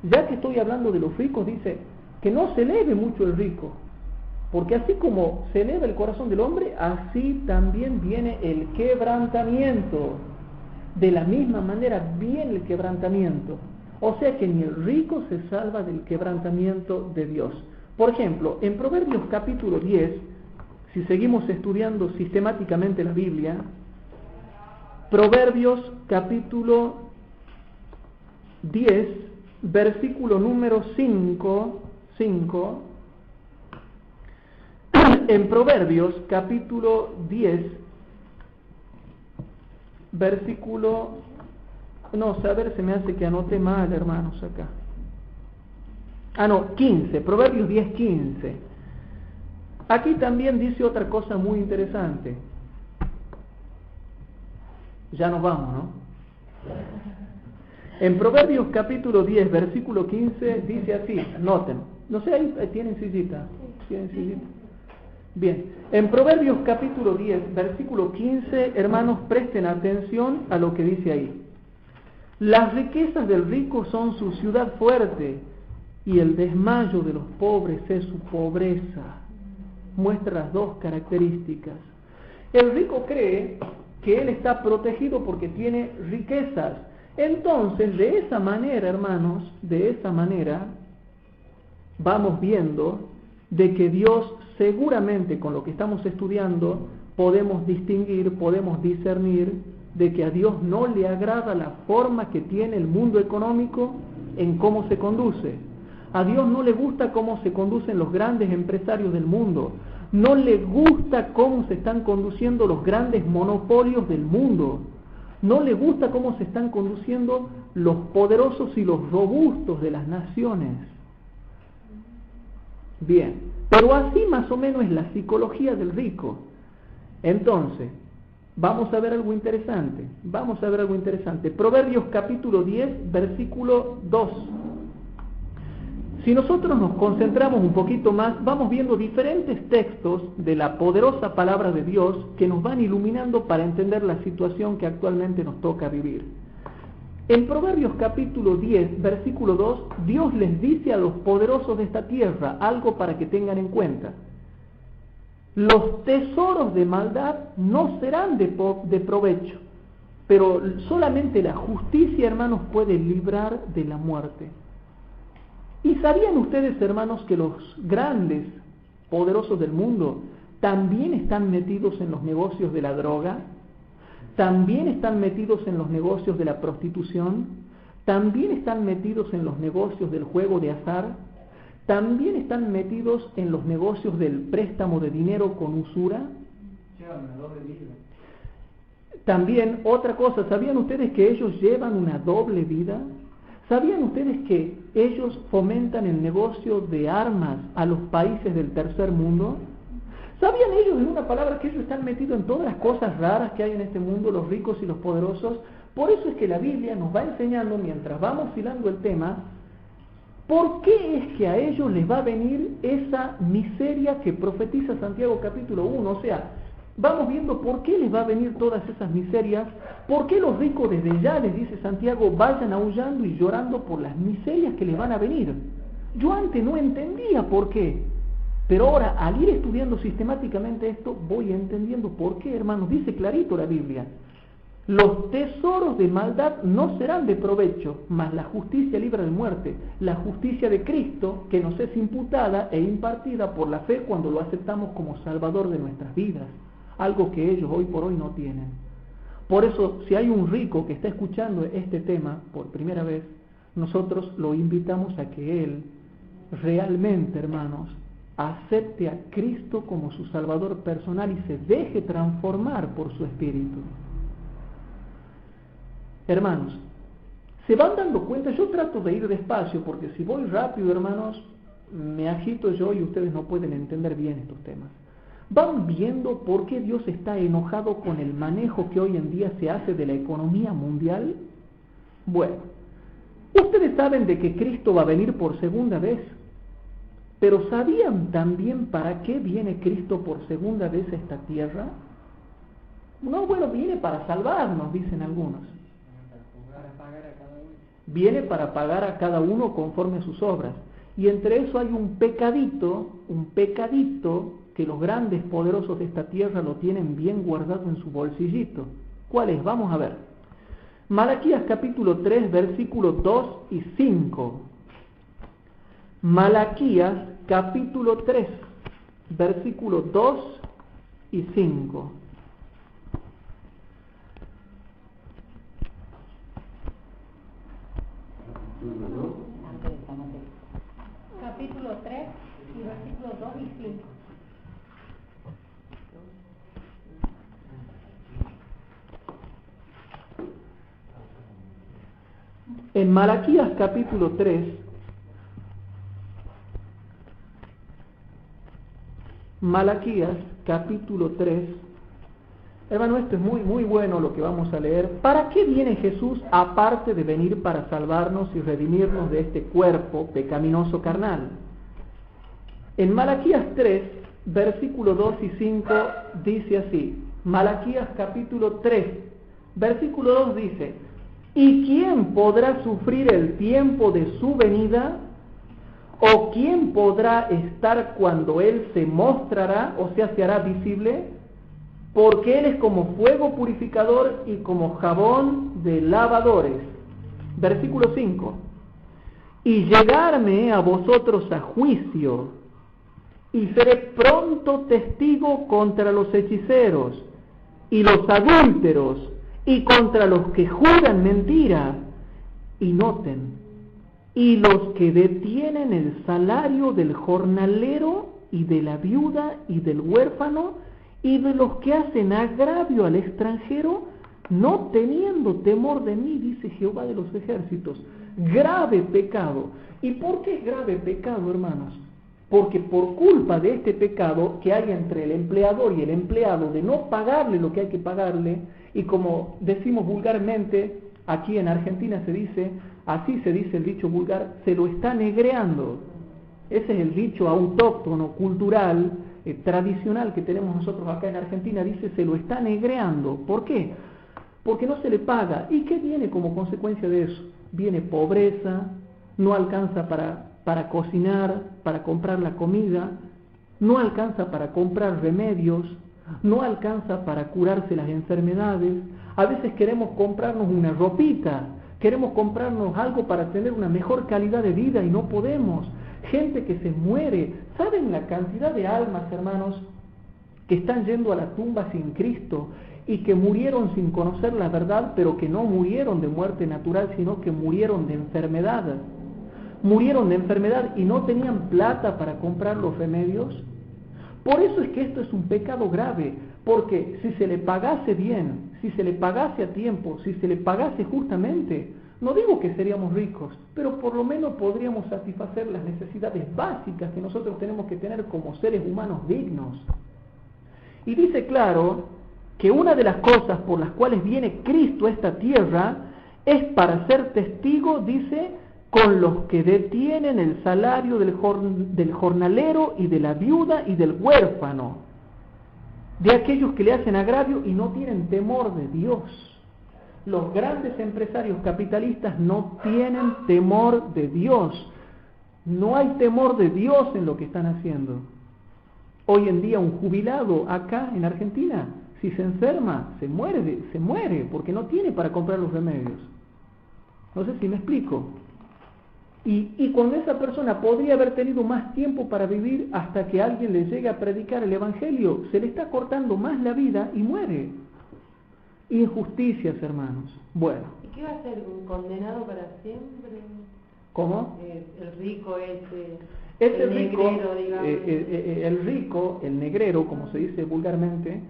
ya que estoy hablando de los ricos, dice que no se eleve mucho el rico. Porque así como se eleva el corazón del hombre, así también viene el quebrantamiento. De la misma manera viene el quebrantamiento. O sea que ni el rico se salva del quebrantamiento de Dios. Por ejemplo, en Proverbios capítulo 10, si seguimos estudiando sistemáticamente la Biblia, Proverbios capítulo 10, versículo número 5, en Proverbios capítulo 10, versículo, no, a ver, se me hace que anoté mal, hermanos, acá. 15, Proverbios 10, 15. Aquí también dice otra cosa muy interesante. Ya nos vamos, ¿no? En Proverbios capítulo 10, versículo 15, dice así, noten. No sé, ahí tienen sillita. Bien, en Proverbios capítulo 10, versículo 15, hermanos, presten atención a lo que dice ahí. Las riquezas del rico son su ciudad fuerte, y el desmayo de los pobres es su pobreza. Muestra las dos características. El rico cree que él está protegido porque tiene riquezas. Entonces, de esa manera, hermanos, de esa manera, vamos viendo de que Dios seguramente con lo que estamos estudiando podemos distinguir, podemos discernir de que a Dios no le agrada la forma que tiene el mundo económico en cómo se conduce. A Dios no le gusta cómo se conducen los grandes empresarios del mundo. No le gusta cómo se están conduciendo los grandes monopolios del mundo. No le gusta cómo se están conduciendo los poderosos y los robustos de las naciones. Bien, pero así más o menos es la psicología del rico. Entonces, vamos a ver algo interesante. Proverbios capítulo 10, versículo 2. Si nosotros nos concentramos un poquito más, vamos viendo diferentes textos de la poderosa palabra de Dios que nos van iluminando para entender la situación que actualmente nos toca vivir. En Proverbios capítulo 10, versículo 2, Dios les dice a los poderosos de esta tierra algo para que tengan en cuenta. Los tesoros de maldad no serán de provecho, pero solamente la justicia, hermanos, puede librar de la muerte. ¿Y sabían ustedes, hermanos, que los grandes poderosos del mundo también están metidos en los negocios de la droga? ¿También están metidos en los negocios de la prostitución? ¿También están metidos en los negocios del juego de azar? también están metidos en los negocios del préstamo de dinero con usura. Llevan una doble vida. También, otra cosa, ¿sabían ustedes que ellos llevan una doble vida? ¿Sabían ustedes que ellos fomentan el negocio de armas a los países del tercer mundo? ¿Sabían ellos, en una palabra, que ellos están metidos en todas las cosas raras que hay en este mundo, los ricos y los poderosos? Por eso es que la Biblia nos va enseñando, mientras vamos filando el tema, ¿por qué es que a ellos les va a venir esa miseria que profetiza Santiago capítulo 1? O sea, vamos viendo por qué les va a venir todas esas miserias, por qué los ricos desde ya, les dice Santiago, vayan aullando y llorando por las miserias que les van a venir. Yo antes no entendía por qué, pero ahora al ir estudiando sistemáticamente esto, voy entendiendo por qué, hermanos. Dice clarito la Biblia: los tesoros de maldad no serán de provecho, mas la justicia libra de muerte. La justicia de Cristo, que nos es imputada e impartida por la fe cuando lo aceptamos como Salvador de nuestras vidas. Algo que ellos hoy por hoy no tienen. Por eso, si hay un rico que está escuchando este tema por primera vez, nosotros lo invitamos a que él realmente, hermanos, acepte a Cristo como su Salvador personal y se deje transformar por su Espíritu. Hermanos, se van dando cuenta, yo trato de ir despacio porque si voy rápido, hermanos, me agito yo y ustedes no pueden entender bien estos temas. ¿Van viendo por qué Dios está enojado con el manejo que hoy en día se hace de la economía mundial? Bueno, ustedes saben de que Cristo va a venir por segunda vez, pero ¿sabían también para qué viene Cristo por segunda vez a esta tierra? No, bueno, viene para salvarnos, dicen algunos. Viene para pagar a cada uno conforme a sus obras. Y entre eso hay un pecadito que los grandes poderosos de esta tierra lo tienen bien guardado en su bolsillito. ¿Cuál es? Vamos a ver. Malaquías capítulo 3, versículos 2 y 5. Malaquías capítulo 3, versículos 2 y 5. Capítulo 3 y versículos 2 y 5. En Malaquías capítulo 3, Malaquías capítulo 3, hermano, esto es muy bueno lo que vamos a leer. ¿Para qué viene Jesús aparte de venir para salvarnos y redimirnos de este cuerpo pecaminoso carnal? En Malaquías 3, versículo 2 y 5 dice así. Malaquías capítulo 3, versículo 2 dice: ¿y quién podrá sufrir el tiempo de su venida? ¿O quién podrá estar cuando Él se mostrará, o sea, se hará visible? Porque Él es como fuego purificador y como jabón de lavadores. Versículo 5. Y llegarme a vosotros a juicio, y seré pronto testigo contra los hechiceros, y los adúlteros, y contra los que juran mentira. Y noten, y los que detienen el salario del jornalero, y de la viuda, y del huérfano, y de los que hacen agravio al extranjero, no teniendo temor de mí, dice Jehová de los ejércitos. Grave pecado. ¿Y por qué es grave pecado, hermanos? Porque por culpa de este pecado que hay entre el empleador y el empleado, de no pagarle lo que hay que pagarle, y como decimos vulgarmente, aquí en Argentina se dice, así se dice el dicho vulgar, se lo está negreando. Ese es el dicho autóctono, cultural, tradicional que tenemos nosotros acá en Argentina, dice se lo está negreando. ¿Por qué? Porque no se le paga. ¿Y qué viene como consecuencia de eso? Viene pobreza, no alcanza para cocinar, para comprar la comida, no alcanza para comprar remedios, no alcanza para curarse las enfermedades. A veces queremos comprarnos una ropita, queremos comprarnos algo para tener una mejor calidad de vida y no podemos. Gente que se muere. ¿Saben la cantidad de almas, hermanos, que están yendo a la tumba sin Cristo y que murieron sin conocer la verdad, pero que no murieron de muerte natural, sino que murieron de enfermedad? murieron de enfermedad y no tenían plata para comprar los remedios. Por eso es que esto es un pecado grave, porque si se le pagase bien, si se le pagase a tiempo, si se le pagase justamente, no digo que seríamos ricos, pero por lo menos podríamos satisfacer las necesidades básicas que nosotros tenemos que tener como seres humanos dignos. Y dice claro que una de las cosas por las cuales viene Cristo a esta tierra es para ser testigo, dice, con los que detienen el salario del jornalero y de la viuda y del huérfano, de aquellos que le hacen agravio y no tienen temor de Dios. Los grandes empresarios capitalistas no tienen temor de Dios. No hay temor de Dios en lo que están haciendo. Hoy en día un jubilado acá en Argentina, si se enferma, se muere porque no tiene para comprar los remedios. No sé si me explico. Y cuando esa persona podría haber tenido más tiempo para vivir hasta que alguien le llegue a predicar el Evangelio, se le está cortando más la vida y muere. Injusticias, hermanos. Bueno. ¿Y qué va a ser? ¿Un condenado para siempre? ¿Cómo? El rico ese el rico, negrero, digamos. El negrero, como se dice vulgarmente,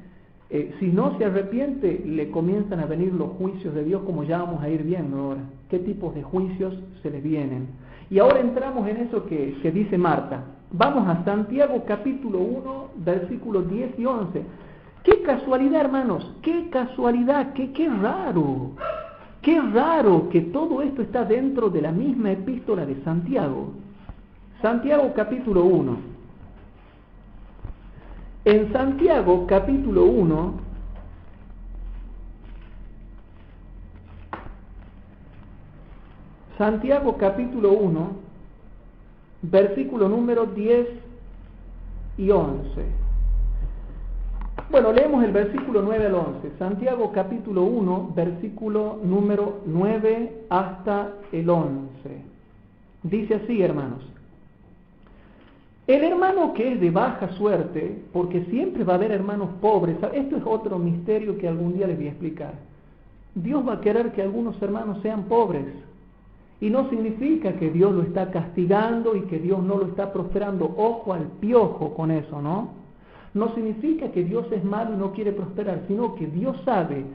si no se arrepiente, le comienzan a venir los juicios de Dios, como ya vamos a ir viendo ahora. ¿Qué tipos de juicios se les vienen? Y ahora entramos en eso que dice Marta. Vamos a Santiago capítulo 1, versículos 10 y 11. ¡Qué casualidad, hermanos! ¡Qué casualidad! ¡Qué raro! ¡Qué raro que todo esto está dentro de la misma epístola de Santiago! Santiago capítulo 1. En Santiago capítulo 1, Santiago capítulo 1, versículo número 10 y 11. Bueno, leemos el versículo 9 al 11. Santiago capítulo 1, versículo número 9 hasta el 11. Dice así, hermanos. El hermano que es de baja suerte, porque siempre va a haber hermanos pobres, esto es otro misterio que algún día les voy a explicar. Dios va a querer que algunos hermanos sean pobres. Y no significa que Dios lo está castigando y que Dios no lo está prosperando. Ojo al piojo con eso, ¿no? No significa que Dios es malo y no quiere prosperar, sino que Dios sabe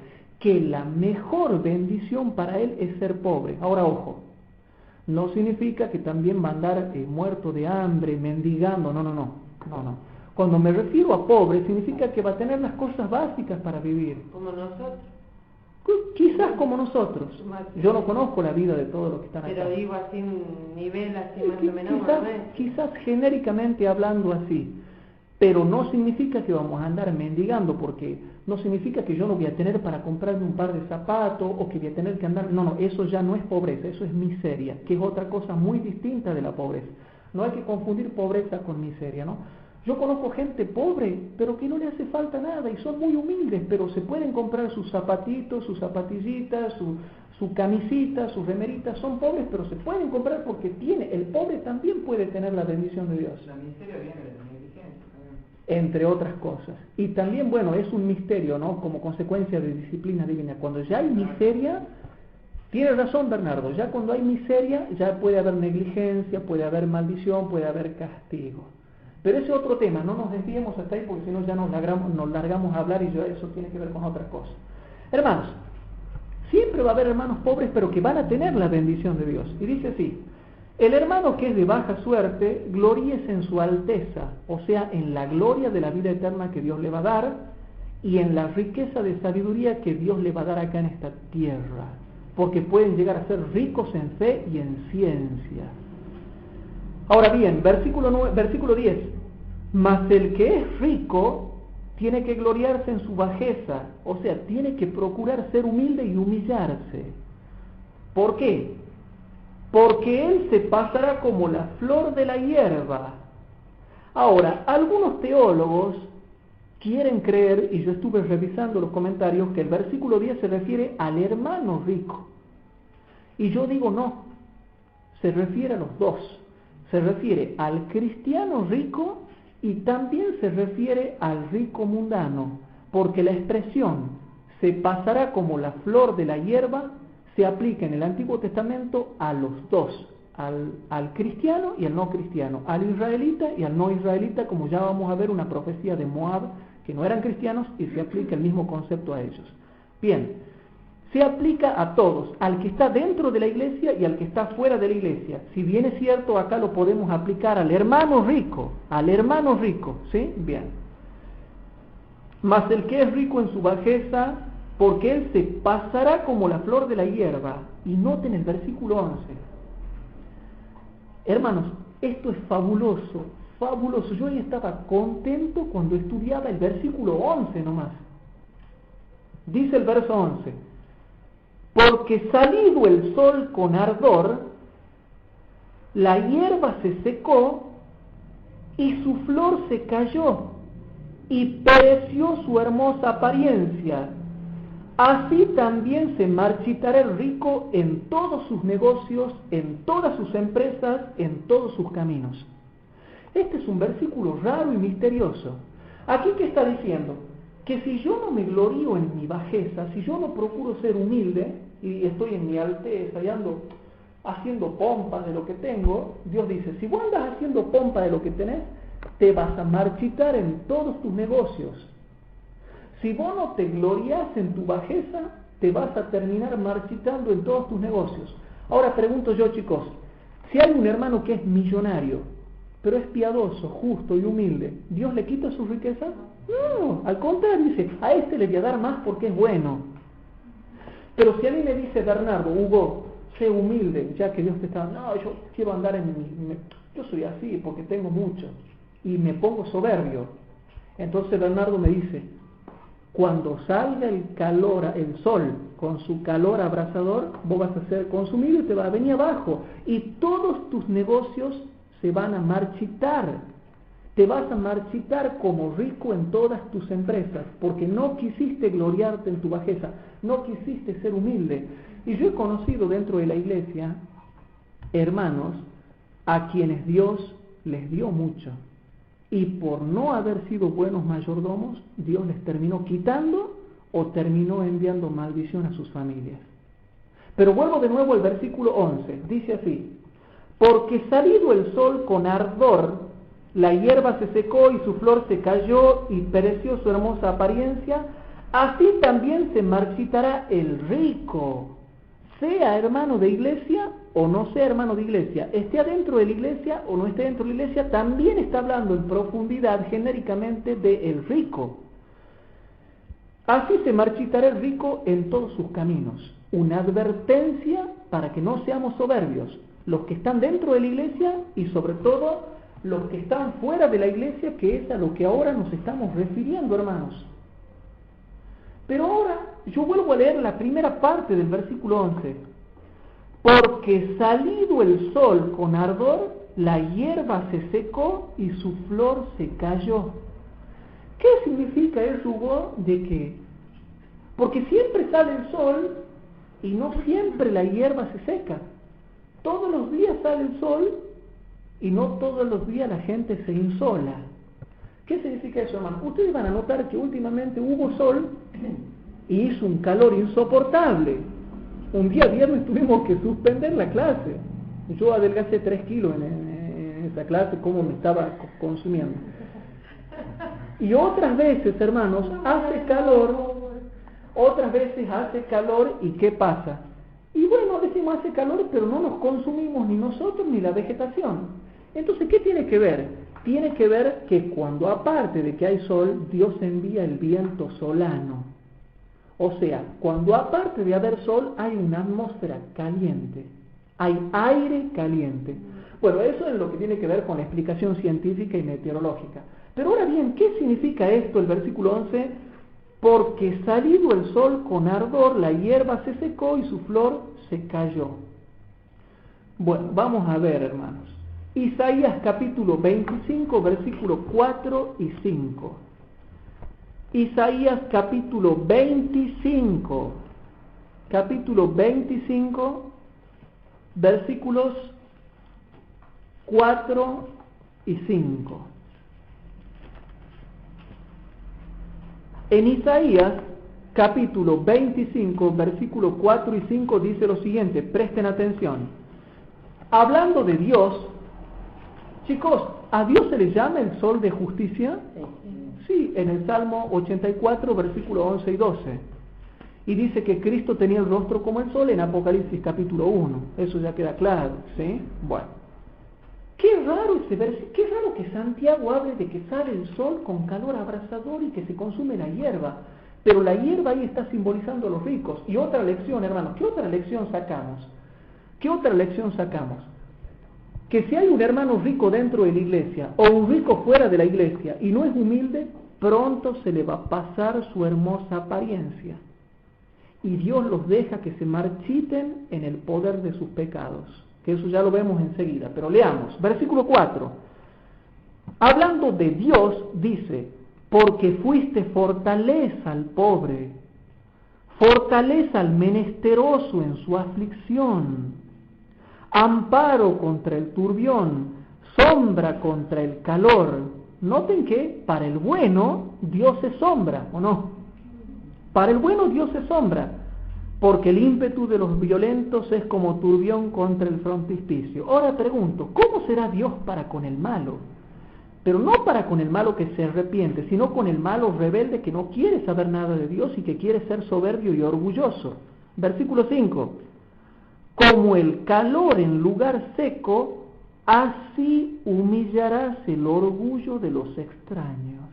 que la mejor bendición para él es ser pobre. Ahora, ojo, no significa que también va a andar muerto de hambre, mendigando, no. Cuando me refiero a pobre, significa que va a tener las cosas básicas para vivir. Como nosotros. Quizás como nosotros. Yo no conozco la vida de todos los que están acá. Pero digo así un nivel así más o menos. Quizás genéricamente hablando así. Pero no significa que vamos a andar mendigando, porque no significa que yo no voy a tener para comprarme un par de zapatos o que voy a tener que andar. No, eso ya no es pobreza, eso es miseria, que es otra cosa muy distinta de la pobreza. No hay que confundir pobreza con miseria, ¿no? Yo conozco gente pobre, pero que no le hace falta nada y son muy humildes, pero se pueden comprar sus zapatitos, sus zapatillitas, su camisita, sus remeritas. Son pobres, pero se pueden comprar porque el pobre también puede tener la bendición de Dios. La miseria viene de la negligencia también. Entre otras cosas. Y también, bueno, es un misterio, ¿no? Como consecuencia de disciplina divina. Cuando ya hay miseria, tiene razón Bernardo, ya cuando hay miseria, ya puede haber negligencia, puede haber maldición, puede haber castigo. Pero ese es otro tema, no nos desviemos hasta ahí porque si no ya nos largamos a hablar y eso tiene que ver con otras cosas. Hermanos, siempre va a haber hermanos pobres, pero que van a tener la bendición de Dios. Y dice así: el hermano que es de baja suerte, gloríese en su alteza, o sea, en la gloria de la vida eterna que Dios le va a dar y en la riqueza de sabiduría que Dios le va a dar acá en esta tierra, porque pueden llegar a ser ricos en fe y en ciencia. Ahora bien, versículo 10. Mas el que es rico tiene que gloriarse en su bajeza, o sea, tiene que procurar ser humilde y humillarse. ¿Por qué? Porque él se pasará como la flor de la hierba. Ahora, algunos teólogos quieren creer, y yo estuve revisando los comentarios, que el versículo 10 se refiere al hermano rico. Y yo digo no, se refiere a los dos. Se refiere al cristiano rico y también se refiere al rico mundano, porque la expresión se pasará como la flor de la hierba se aplica en el Antiguo Testamento a los dos, al cristiano y al no cristiano, al israelita y al no israelita, como ya vamos a ver una profecía de Moab, que no eran cristianos, y se aplica el mismo concepto a ellos. Bien, se aplica a todos, al que está dentro de la iglesia y al que está fuera de la iglesia. Si bien es cierto, acá lo podemos aplicar al hermano rico, ¿sí? Bien. Mas el que es rico en su bajeza, porque él se pasará como la flor de la hierba. Y noten el versículo 11. Hermanos, esto es fabuloso, fabuloso. Yo ya estaba contento cuando estudiaba el versículo 11 nomás. Dice el verso 11: porque salido el sol con ardor, la hierba se secó y su flor se cayó y pereció su hermosa apariencia. Así también se marchitará el rico en todos sus negocios, en todas sus empresas, en todos sus caminos. Este es un versículo raro y misterioso. Aquí, ¿qué está diciendo? Que si yo no me glorío en mi bajeza, si yo no procuro ser humilde y estoy en mi alteza y ando haciendo pompa de lo que tengo, Dios dice, si vos andas haciendo pompa de lo que tenés, te vas a marchitar en todos tus negocios. Si vos no te glorias en tu bajeza, te vas a terminar marchitando en todos tus negocios. Ahora pregunto yo, chicos, si hay un hermano que es millonario, pero es piadoso, justo y humilde, ¿Dios le quita su riqueza? No, al contrario, dice, a este le voy a dar más porque es bueno. Pero si a mí me dice Bernardo, Hugo, sé humilde, ya que Dios te está dando, no, yo quiero andar yo soy así porque tengo mucho, y me pongo soberbio. Entonces Bernardo me dice, cuando salga el sol con su calor abrasador, vos vas a ser consumido y te va a venir abajo. Y todos tus negocios se van a marchitar. Te vas a marchitar como rico en todas tus empresas, porque no quisiste gloriarte en tu bajeza, no quisiste ser humilde. Y yo he conocido dentro de la iglesia hermanos a quienes Dios les dio mucho. Y por no haber sido buenos mayordomos, Dios les terminó quitando o terminó enviando maldición a sus familias. Pero vuelvo de nuevo al versículo 11. Dice así: porque salido el sol con ardor, la hierba se secó y su flor se cayó y pereció su hermosa apariencia, así también se marchitará el rico, sea hermano de iglesia o no sea hermano de iglesia, esté adentro de la iglesia o no esté dentro de la iglesia. También está hablando en profundidad genéricamente del rico. Así se marchitará el rico en todos sus caminos. Una advertencia para que no seamos soberbios, los que están dentro de la iglesia y sobre todo los que están fuera de la iglesia, que es a lo que ahora nos estamos refiriendo, hermanos. Pero ahora yo vuelvo a leer la primera parte del versículo 11. Porque salido el sol con ardor, la hierba se secó y su flor se cayó. ¿Qué significa eso, Hugo? ¿De qué? Porque siempre sale el sol y no siempre la hierba se seca. Todos los días sale el sol y no todos los días la gente se insola. ¿Qué significa eso, hermano? Ustedes van a notar que últimamente hubo sol y hizo un calor insoportable. Un día viernes tuvimos que suspender la clase. Yo adelgacé 3 kilos en esa clase, como me estaba consumiendo. Y otras veces, hermanos, hace calor, ¿y qué pasa? Y bueno, decimos hace calor, pero no nos consumimos ni nosotros ni la vegetación. Entonces, ¿qué tiene que ver? Tiene que ver que cuando aparte de que hay sol, Dios envía el viento solano. O sea, cuando aparte de haber sol, hay una atmósfera caliente, hay aire caliente. Bueno, eso es lo que tiene que ver con la explicación científica y meteorológica. Pero ahora bien, ¿qué significa esto, el versículo 11? Porque salido el sol con ardor, la hierba se secó y su flor se cayó. Bueno, vamos a ver, hermanos. Isaías capítulo 25, versículos 4 y 5. Isaías capítulo 25, versículos 4 y 5. En Isaías capítulo 25, versículos 4 y 5 dice lo siguiente, presten atención. hablando de Dios, chicos, ¿a Dios se le llama el sol de justicia? Sí, en el Salmo 84, versículos 11 y 12. Y dice que Cristo tenía el rostro como el sol en Apocalipsis capítulo 1. Eso ya queda claro, ¿sí? Bueno. Qué raro ese versículo, qué raro que Santiago hable de que sale el sol con calor abrasador y que se consume la hierba. Pero la hierba ahí está simbolizando a los ricos. Y otra lección, hermanos, ¿qué otra lección sacamos? ¿Qué otra lección sacamos? Que si hay un hermano rico dentro de la iglesia o un rico fuera de la iglesia y no es humilde, pronto se le va a pasar su hermosa apariencia. Y Dios los deja que se marchiten en el poder de sus pecados. Que eso ya lo vemos enseguida. Pero leamos, versículo 4. Hablando de Dios, dice: porque fuiste fortaleza al pobre, fortaleza al menesteroso en su aflicción, amparo contra el turbión, sombra contra el calor. Noten que para el bueno Dios es sombra, ¿o no? Para el bueno Dios es sombra, porque el ímpetu de los violentos es como turbión contra el frontispicio. Ahora pregunto, ¿cómo será Dios para con el malo? Pero no para con el malo que se arrepiente, sino con el malo rebelde que no quiere saber nada de Dios y que quiere ser soberbio y orgulloso. Versículo 5. Como el calor en lugar seco, así humillarás el orgullo de los extraños.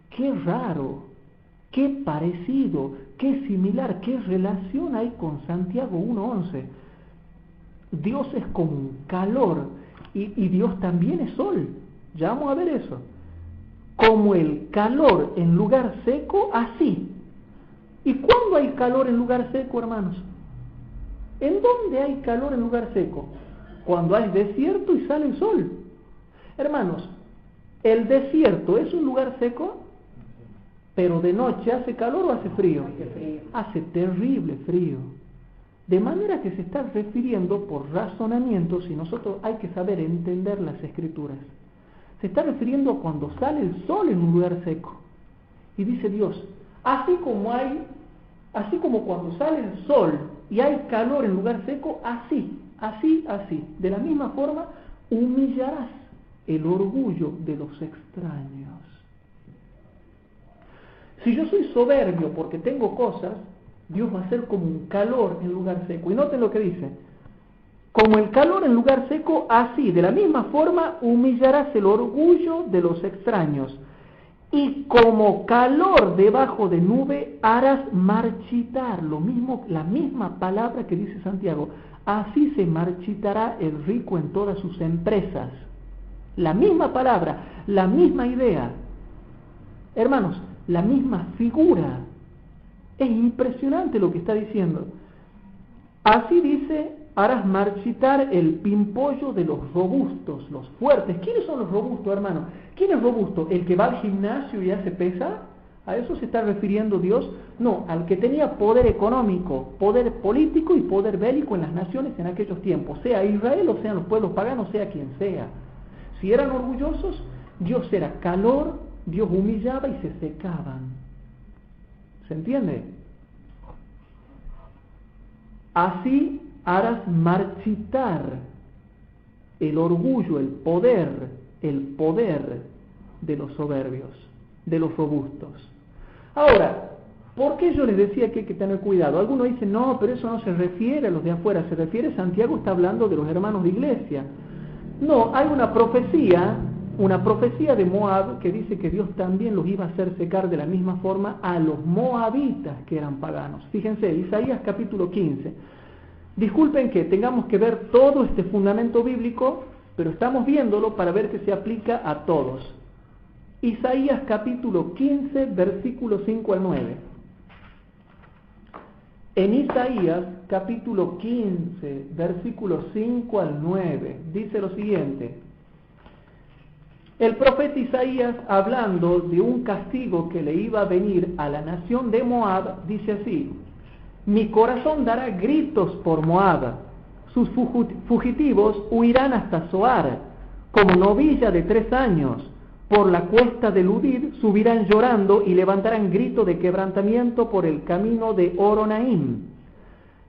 Qué raro, qué parecido, qué similar, qué relación hay con Santiago 1:11. Dios es como un calor. Y Dios también es sol. Ya vamos a ver eso. Como el calor en lugar seco, así. ¿Y cuándo hay calor en lugar seco, hermanos? ¿En dónde hay calor en lugar seco? Cuando hay desierto y sale el sol. Hermanos, ¿el desierto es un lugar seco? Pero de noche ¿hace calor o hace frío? Hace terrible frío. De manera que se está refiriendo por razonamientos, y nosotros hay que saber entender las escrituras. Se está refiriendo a cuando sale el sol en un lugar seco. Y dice Dios, así como cuando sale el sol y hay calor en lugar seco, así. De la misma forma, humillarás el orgullo de los extraños. Si yo soy soberbio porque tengo cosas, Dios va a ser como un calor en lugar seco. Y noten lo que dice. Como el calor en lugar seco, así, de la misma forma, humillarás el orgullo de los extraños. Y como calor debajo de nube, harás marchitar. Lo mismo, la misma palabra que dice Santiago. Así se marchitará el rico en todas sus empresas. La misma palabra, la misma idea. Hermanos, la misma figura. Es impresionante lo que está diciendo. Así dice, harás marchitar el pimpollo de los robustos, los fuertes. ¿Quiénes son los robustos, hermano? ¿Quién es robusto? ¿El que va al gimnasio y hace pesa? ¿A eso se está refiriendo Dios? No, al que tenía poder económico, poder político y poder bélico en las naciones en aquellos tiempos, sea Israel o sean los pueblos paganos, sea quien sea. Si eran orgullosos, Dios era calor, Dios humillaba y se secaban. ¿Se entiende? Así harás marchitar el orgullo, el poder de los soberbios, de los robustos. Ahora, ¿por qué yo les decía que hay que tener cuidado? Algunos dicen, no, pero eso no se refiere a los de afuera, se refiere, Santiago está hablando de los hermanos de iglesia. No, hay una profecía de Moab que dice que Dios también los iba a hacer secar de la misma forma a los moabitas que eran paganos. Fíjense, Isaías capítulo 15. Disculpen que tengamos que ver todo este fundamento bíblico, pero estamos viéndolo para ver que se aplica a todos. Isaías capítulo 15, versículos 5 al 9. En Isaías capítulo 15, versículos 5 al 9, dice lo siguiente. El profeta Isaías, hablando de un castigo que le iba a venir a la nación de Moab, dice así: mi corazón dará gritos por Moab, sus fugitivos huirán hasta Zoar, como novilla de 3 años, por la cuesta de Ludir subirán llorando y levantarán grito de quebrantamiento por el camino de Horonaim.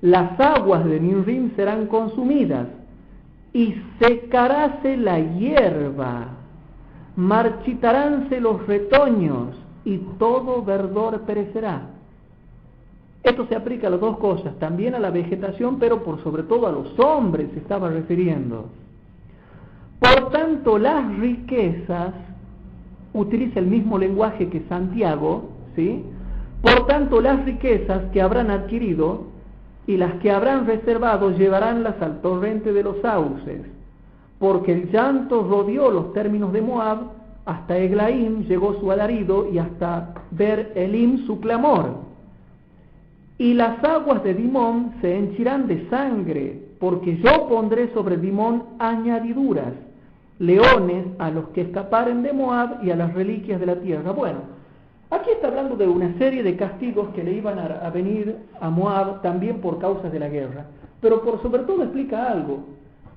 las aguas de Nimrim serán consumidas, y secaráse la hierba, marchitaránse los retoños, y todo verdor perecerá. Esto se aplica a las dos cosas, también a la vegetación, pero por sobre todo a los hombres se estaba refiriendo. Por tanto, las riquezas, utiliza el mismo lenguaje que Santiago, ¿sí? Por tanto, las riquezas que habrán adquirido y las que habrán reservado llevaránlas al torrente de los sauces, porque el llanto rodeó los términos de Moab, hasta Eglaim llegó su alarido y hasta Ber Elim su clamor. Y las aguas de Dimón se henchirán de sangre, porque yo pondré sobre Dimón añadiduras, leones a los que escaparen de Moab y a las reliquias de la tierra. Bueno, aquí está hablando de una serie de castigos que le iban a venir a Moab también por causas de la guerra. Pero por sobre todo explica algo,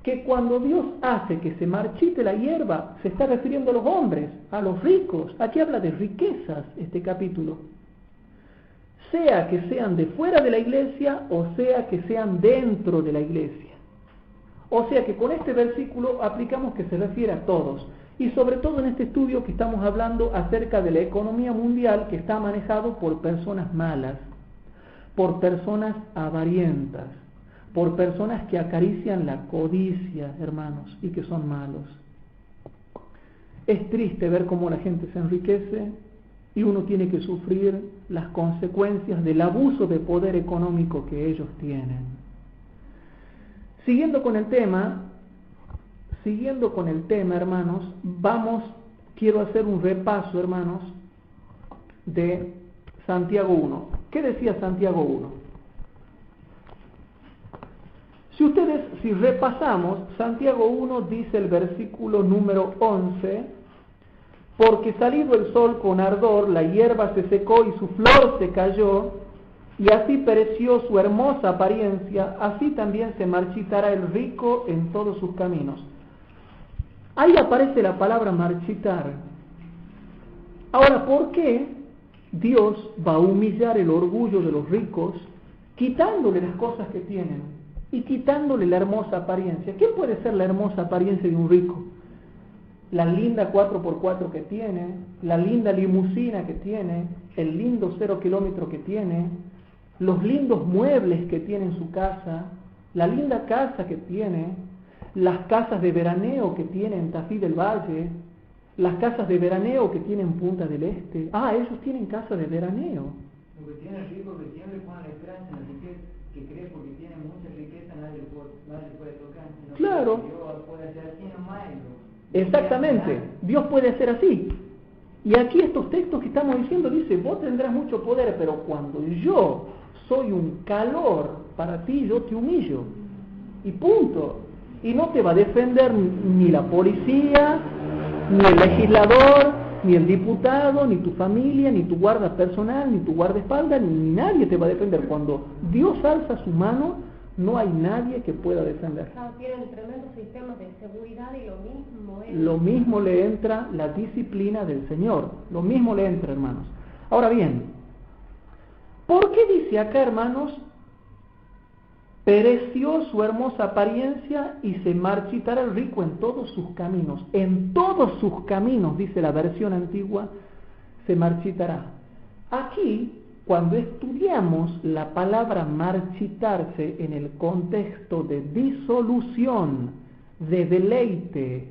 que cuando Dios hace que se marchite la hierba, se está refiriendo a los hombres, a los ricos. Aquí habla de riquezas este capítulo. Sea que sean de fuera de la iglesia o sea que sean dentro de la iglesia. O sea que con este versículo aplicamos que se refiere a todos. Y sobre todo en este estudio que estamos hablando acerca de la economía mundial que está manejado por personas malas, por personas avarientas, por personas que acarician la codicia, hermanos, y que son malos. Es triste ver cómo la gente se enriquece y uno tiene que sufrir las consecuencias del abuso de poder económico que ellos tienen. Siguiendo con el tema, hermanos, quiero hacer un repaso, hermanos, de Santiago 1. ¿Qué decía Santiago 1? Si repasamos, Santiago 1 dice el versículo número 11, porque salido el sol con ardor, la hierba se secó y su flor se cayó, y así pereció su hermosa apariencia, así también se marchitará el rico en todos sus caminos. Ahí aparece la palabra marchitar. Ahora, ¿por qué Dios va a humillar el orgullo de los ricos, quitándole las cosas que tienen y quitándole la hermosa apariencia? ¿Qué puede ser la hermosa apariencia de un rico? La linda 4x4 que tiene, la linda limusina que tiene, el lindo 0 kilómetro que tiene, los lindos muebles que tiene en su casa, la linda casa que tiene, las casas de veraneo que tiene en Tafí del Valle, las casas de veraneo que tiene en Punta del Este. Ellos tienen casa de veraneo. Lo que tiene el rico que siempre pone la esperanza en la riqueza, que cree porque tiene mucha riqueza, nadie puede tocar. Claro. Dios puede hacer así nomás. Exactamente, Dios puede hacer así. Y aquí estos textos que estamos diciendo dice, vos tendrás mucho poder, pero cuando yo soy un calor para ti, yo te humillo. Y punto. Y no te va a defender ni la policía, ni el legislador, ni el diputado, ni tu familia, ni tu guarda personal, ni tu guardaespaldas, ni nadie te va a defender. Cuando Dios alza su mano, no hay nadie que pueda defender. Tienen tremendos sistemas de seguridad y lo mismo le entra la disciplina del Señor. Lo mismo le entra, hermanos. Ahora bien, ¿por qué dice acá, hermanos, pereció su hermosa apariencia y se marchitará el rico en todos sus caminos? En todos sus caminos, dice la versión antigua, se marchitará. Aquí, cuando estudiamos la palabra marchitarse en el contexto de disolución, de deleite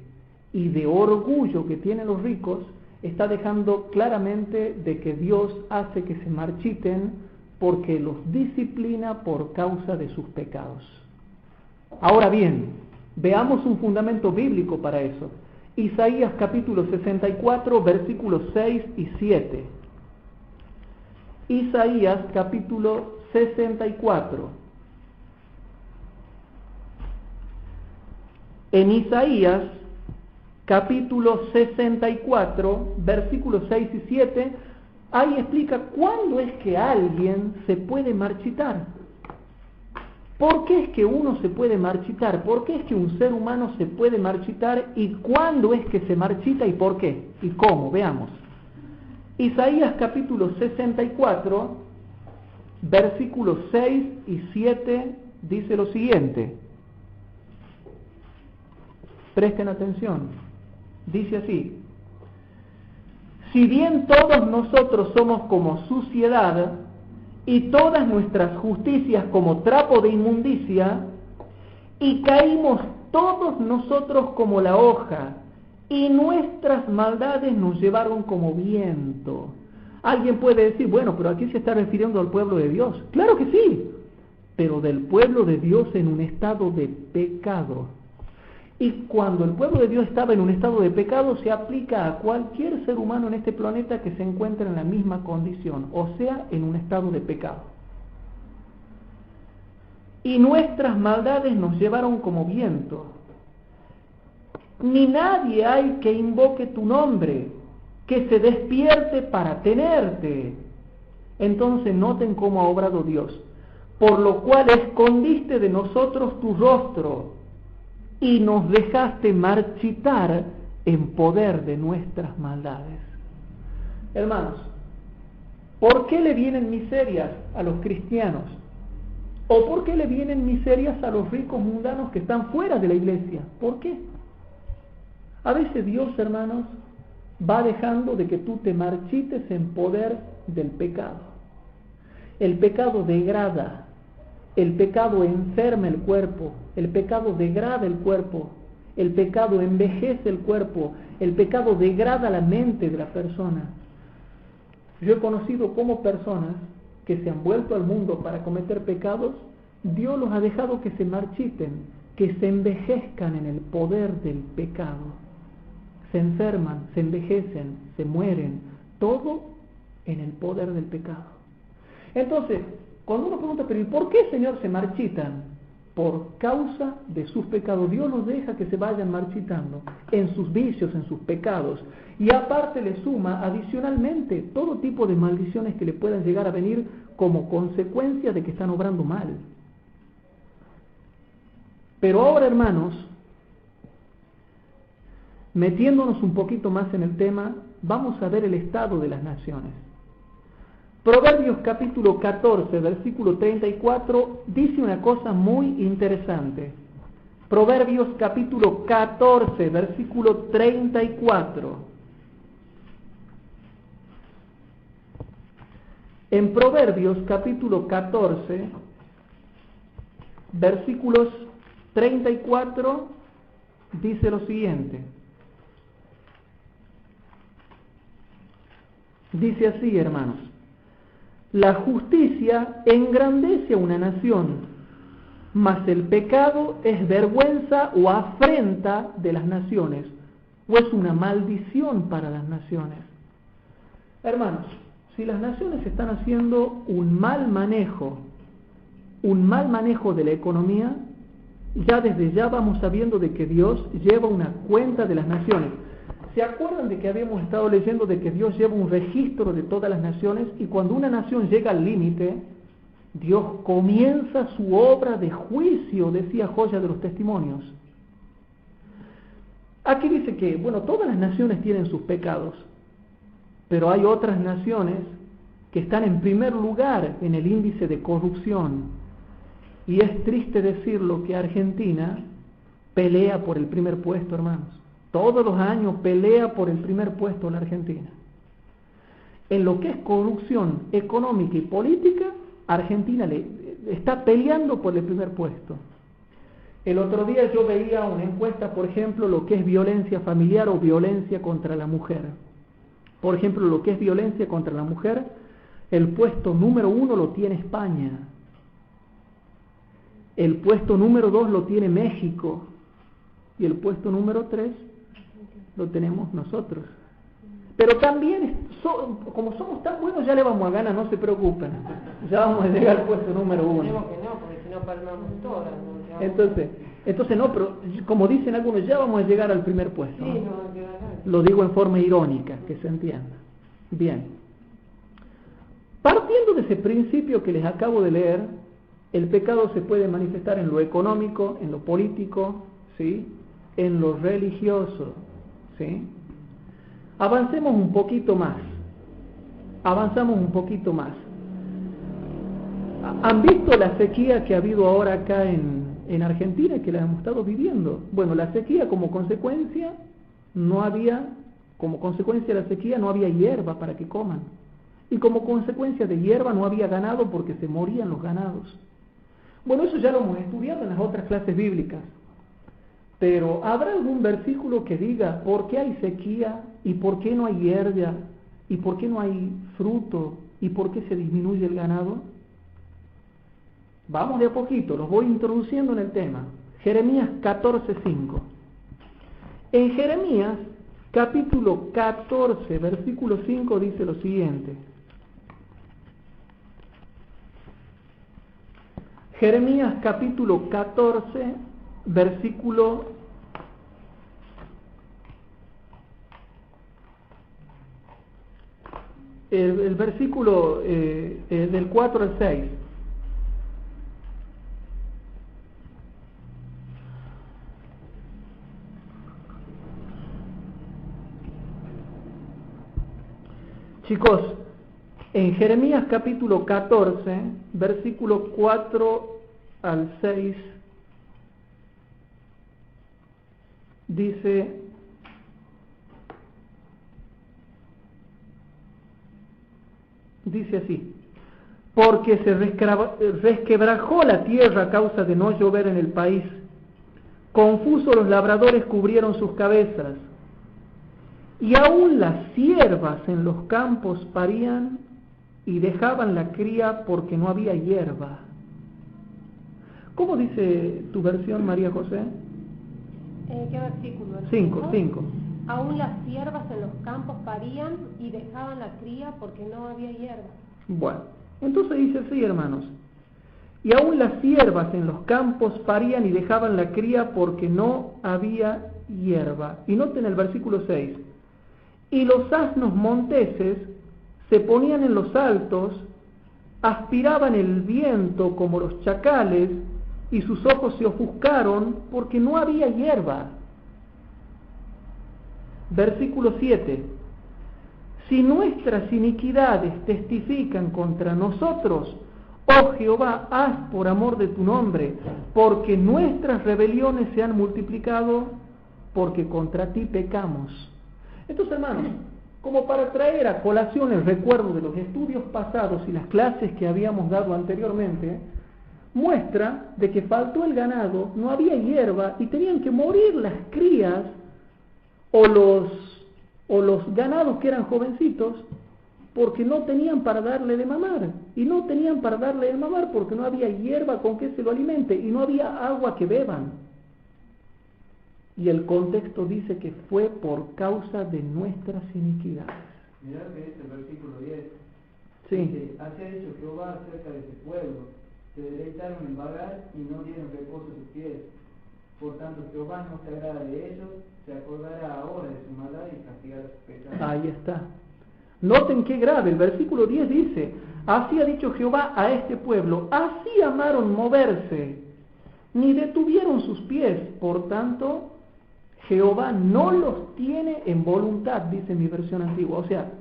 y de orgullo que tienen los ricos, está dejando claramente de que Dios hace que se marchiten porque los disciplina por causa de sus pecados. Ahora bien, veamos un fundamento bíblico para eso. Isaías capítulo 64, versículos 6 y 7. Isaías capítulo 64. En Isaías capítulo 64, versículos 6 y 7, ahí explica cuándo es que alguien se puede marchitar. ¿Por qué es que uno se puede marchitar? ¿Por qué es que un ser humano se puede marchitar? ¿Y cuándo es que se marchita y por qué? ¿Y cómo? Veamos. Isaías capítulo 64, versículos 6 y 7 dice lo siguiente. Presten atención. Dice así: si bien todos nosotros somos como suciedad, y todas nuestras justicias como trapo de inmundicia, y caímos todos nosotros como la hoja, y nuestras maldades nos llevaron como viento. Alguien puede decir, bueno, pero aquí se está refiriendo al pueblo de Dios. Claro que sí, pero del pueblo de Dios en un estado de pecado. Y cuando el pueblo de Dios estaba en un estado de pecado, se aplica a cualquier ser humano en este planeta que se encuentre en la misma condición, o sea, en un estado de pecado. Y nuestras maldades nos llevaron como viento. Ni nadie hay que invoque tu nombre, que se despierte para tenerte. Entonces noten cómo ha obrado Dios. Por lo cual escondiste de nosotros tu rostro, y nos dejaste marchitar en poder de nuestras maldades. Hermanos, ¿por qué le vienen miserias a los cristianos? ¿O por qué le vienen miserias a los ricos mundanos que están fuera de la iglesia? ¿Por qué? A veces Dios, hermanos, va dejando de que tú te marchites en poder del pecado. El pecado degrada. El pecado enferma el cuerpo, el pecado degrada el cuerpo, el pecado envejece el cuerpo, el pecado degrada la mente de la persona. Yo he conocido como personas que se han vuelto al mundo para cometer pecados, Dios los ha dejado que se marchiten, que se envejezcan en el poder del pecado. Se enferman, se envejecen, se mueren, todo en el poder del pecado. Entonces, cuando uno pregunta, pero ¿y por qué, Señor, se marchitan? Por causa de sus pecados. Dios los deja que se vayan marchitando en sus vicios, en sus pecados. Y aparte le suma adicionalmente todo tipo de maldiciones que le puedan llegar a venir como consecuencia de que están obrando mal. Pero ahora, hermanos, metiéndonos un poquito más en el tema, vamos a ver el estado de las naciones. Proverbios capítulo 14, versículo 34, dice una cosa muy interesante. Proverbios capítulo 14, versículo 34. En Proverbios capítulo 14, versículos 34, dice lo siguiente. Dice así, hermanos: la justicia engrandece a una nación, mas el pecado es vergüenza o afrenta de las naciones, o es una maldición para las naciones. Hermanos, si las naciones están haciendo un mal manejo de la economía, ya desde ya vamos sabiendo de que Dios lleva una cuenta de las naciones. ¿Se acuerdan de que habíamos estado leyendo de que Dios lleva un registro de todas las naciones? Y cuando una nación llega al límite, Dios comienza su obra de juicio, decía Joya de los Testimonios. Aquí dice que, bueno, todas las naciones tienen sus pecados, pero hay otras naciones que están en primer lugar en el índice de corrupción. Y es triste decirlo que Argentina pelea por el primer puesto, hermanos. Todos los años pelea por el primer puesto la Argentina. En lo que es corrupción económica y política, Argentina está peleando por el primer puesto. El otro día yo veía una encuesta, por ejemplo, lo que es violencia familiar o violencia contra la mujer. Por ejemplo, lo que es violencia contra la mujer, el puesto número 1 lo tiene España. El puesto número 2 lo tiene México. Y el puesto número 3 lo tenemos nosotros. Pero también, como somos tan buenos, ya le vamos a ganar, no se preocupen. Ya vamos a llegar al puesto número 1. Tenemos que no, porque si no palmamos todas. Entonces no, pero como dicen algunos, ya vamos a llegar al primer puesto. Sí, ¿no? Lo digo en forma irónica, que se entienda. Bien. Partiendo de ese principio que les acabo de leer, el pecado se puede manifestar en lo económico, en lo político, ¿sí?, en lo religioso, ¿sí? Avancemos un poquito más. ¿Han visto la sequía que ha habido ahora acá en Argentina, que la hemos estado viviendo? Bueno, la sequía como consecuencia de la sequía no había hierba para que coman. Y como consecuencia de hierba no había ganado porque se morían los ganados. Bueno, eso ya lo hemos estudiado en las otras clases bíblicas. Pero ¿habrá algún versículo que diga por qué hay sequía y por qué no hay hierba y por qué no hay fruto y por qué se disminuye el ganado? Vamos de a poquito, los voy introduciendo en el tema. Jeremías 14:5. En Jeremías capítulo 14, versículo 5 dice lo siguiente. Jeremías capítulo 14, versículo 5. Del 4 al 6. Chicos, en Jeremías capítulo 14, versículo 4 al 6, dice: así: porque se resquebrajó la tierra a causa de no llover en el país, confusos los labradores cubrieron sus cabezas, y aún las siervas en los campos parían y dejaban la cría porque no había hierba. ¿Cómo dice tu versión, María José? ¿Qué versículo? 5. Aún las siervas en los campos parían y dejaban la cría porque no había hierba. Bueno, entonces dice así, hermanos: y aún las siervas en los campos parían y dejaban la cría porque no había hierba. Y noten el versículo 6: y los asnos monteses se ponían en los altos, aspiraban el viento como los chacales, y sus ojos se ofuscaron porque no había hierba. Versículo 7: si nuestras iniquidades testifican contra nosotros, oh Jehová, haz por amor de tu nombre, porque nuestras rebeliones se han multiplicado, porque contra ti pecamos. Entonces, hermanos, como para traer a colación el recuerdo de los estudios pasados y las clases que habíamos dado anteriormente, muestra de que faltó el ganado, no había hierba y tenían que morir las crías o los ganados que eran jovencitos porque no tenían para darle de mamar. Y no tenían para darle de mamar porque no había hierba con que se lo alimente y no había agua que beban. Y el contexto dice que fue por causa de nuestras iniquidades. Mirá que dice el versículo 10. Sí. Dice: así ha dicho Jehová acerca de este pueblo, se deleitaron en vagar y no dieron reposo a sus pies. Por tanto, Jehová no se agrada de ellos, se acordará ahora de su maldad y castigará sus pecados. Ahí está. Noten qué grave, el versículo 10 dice: así ha dicho Jehová a este pueblo, así amaron moverse, ni detuvieron sus pies, por tanto Jehová no los tiene en voluntad, dice mi versión antigua. O sea,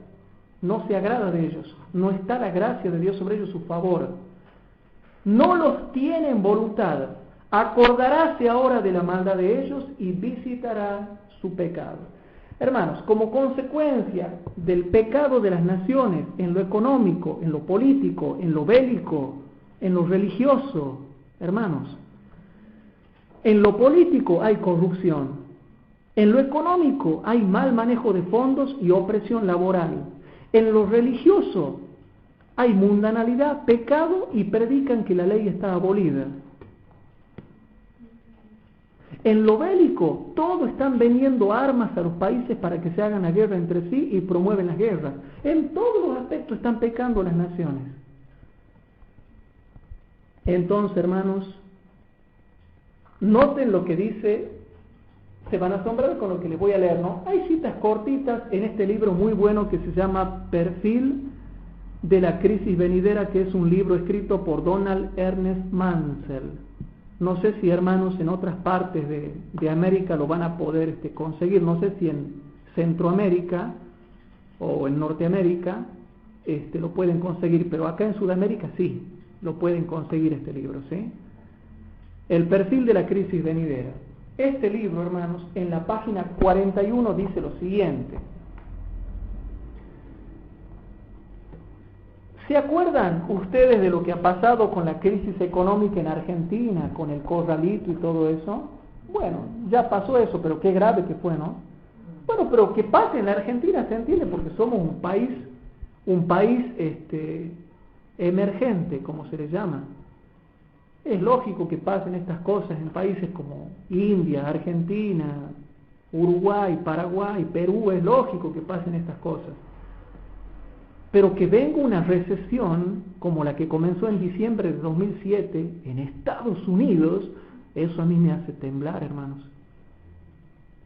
no se agrada de ellos, no está la gracia de Dios sobre ellos, su favor. No los tiene en voluntad. Acordaráse ahora de la maldad de ellos y visitará su pecado. Hermanos, como consecuencia del pecado de las naciones en lo económico, en lo político, en lo bélico, en lo religioso, hermanos, en lo político hay corrupción. En lo económico hay mal manejo de fondos y opresión laboral. En lo religioso hay mundanalidad, pecado y predican que la ley está abolida. En lo bélico, todos están vendiendo armas a los países para que se hagan la guerra entre sí y promueven las guerras. En todos los aspectos están pecando las naciones. Entonces, hermanos, noten lo que dice. Se van a asombrar con lo que les voy a leer, ¿no? Hay citas cortitas en este libro muy bueno que se llama Perfil de la crisis venidera, que es un libro escrito por Donald Ernest Mansell. No sé si, hermanos, en otras partes de América lo van a poder conseguir. No sé si en Centroamérica o en Norteamérica lo pueden conseguir, pero acá en Sudamérica sí. lo pueden conseguir este libro, ¿sí? El perfil de la crisis venidera. Este libro, hermanos, en la página 41 dice lo siguiente. ¿Se acuerdan ustedes de lo que ha pasado con la crisis económica en Argentina, con el corralito y todo eso? Bueno, ya pasó eso, pero qué grave que fue, ¿no? Bueno, pero que pase en la Argentina se entiende porque somos un país emergente, como se le llama. Es lógico que pasen estas cosas en países como India, Argentina, Uruguay, Paraguay, Perú, es lógico que pasen estas cosas. Pero que venga una recesión como la que comenzó en diciembre de 2007 en Estados Unidos, eso a mí me hace temblar, hermanos.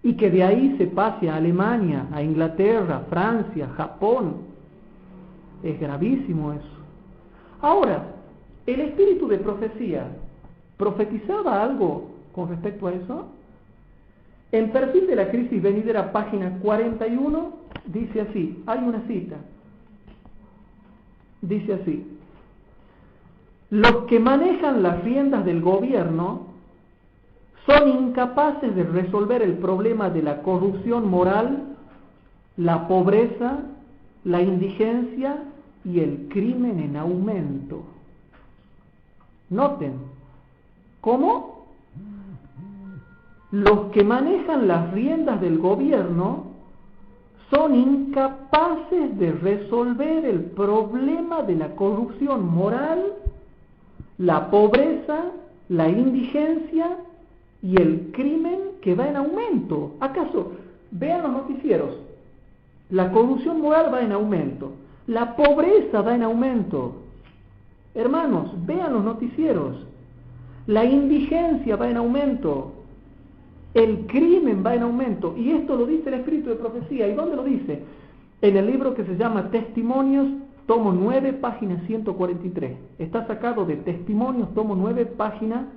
Y que de ahí se pase a Alemania, a Inglaterra, Francia, Japón, es gravísimo eso. Ahora, ¿el espíritu de profecía profetizaba algo con respecto a eso? El perfil de la crisis venidera, página 41, dice así, hay una cita. Dice así: los que manejan las riendas del gobierno son incapaces de resolver el problema de la corrupción moral, la pobreza, la indigencia y el crimen en aumento. Noten, ¿cómo? Los que manejan las riendas del gobierno son incapaces de resolver el problema de la corrupción moral, la pobreza, la indigencia y el crimen que va en aumento. ¿Acaso? Vean los noticieros. La corrupción moral va en aumento. La pobreza va en aumento. Hermanos, vean los noticieros. La indigencia va en aumento. El crimen va en aumento. Y esto lo dice el espíritu de profecía. ¿Y dónde lo dice? En el libro que se llama Testimonios, tomo 9, página 143. Está sacado de Testimonios, tomo 9, página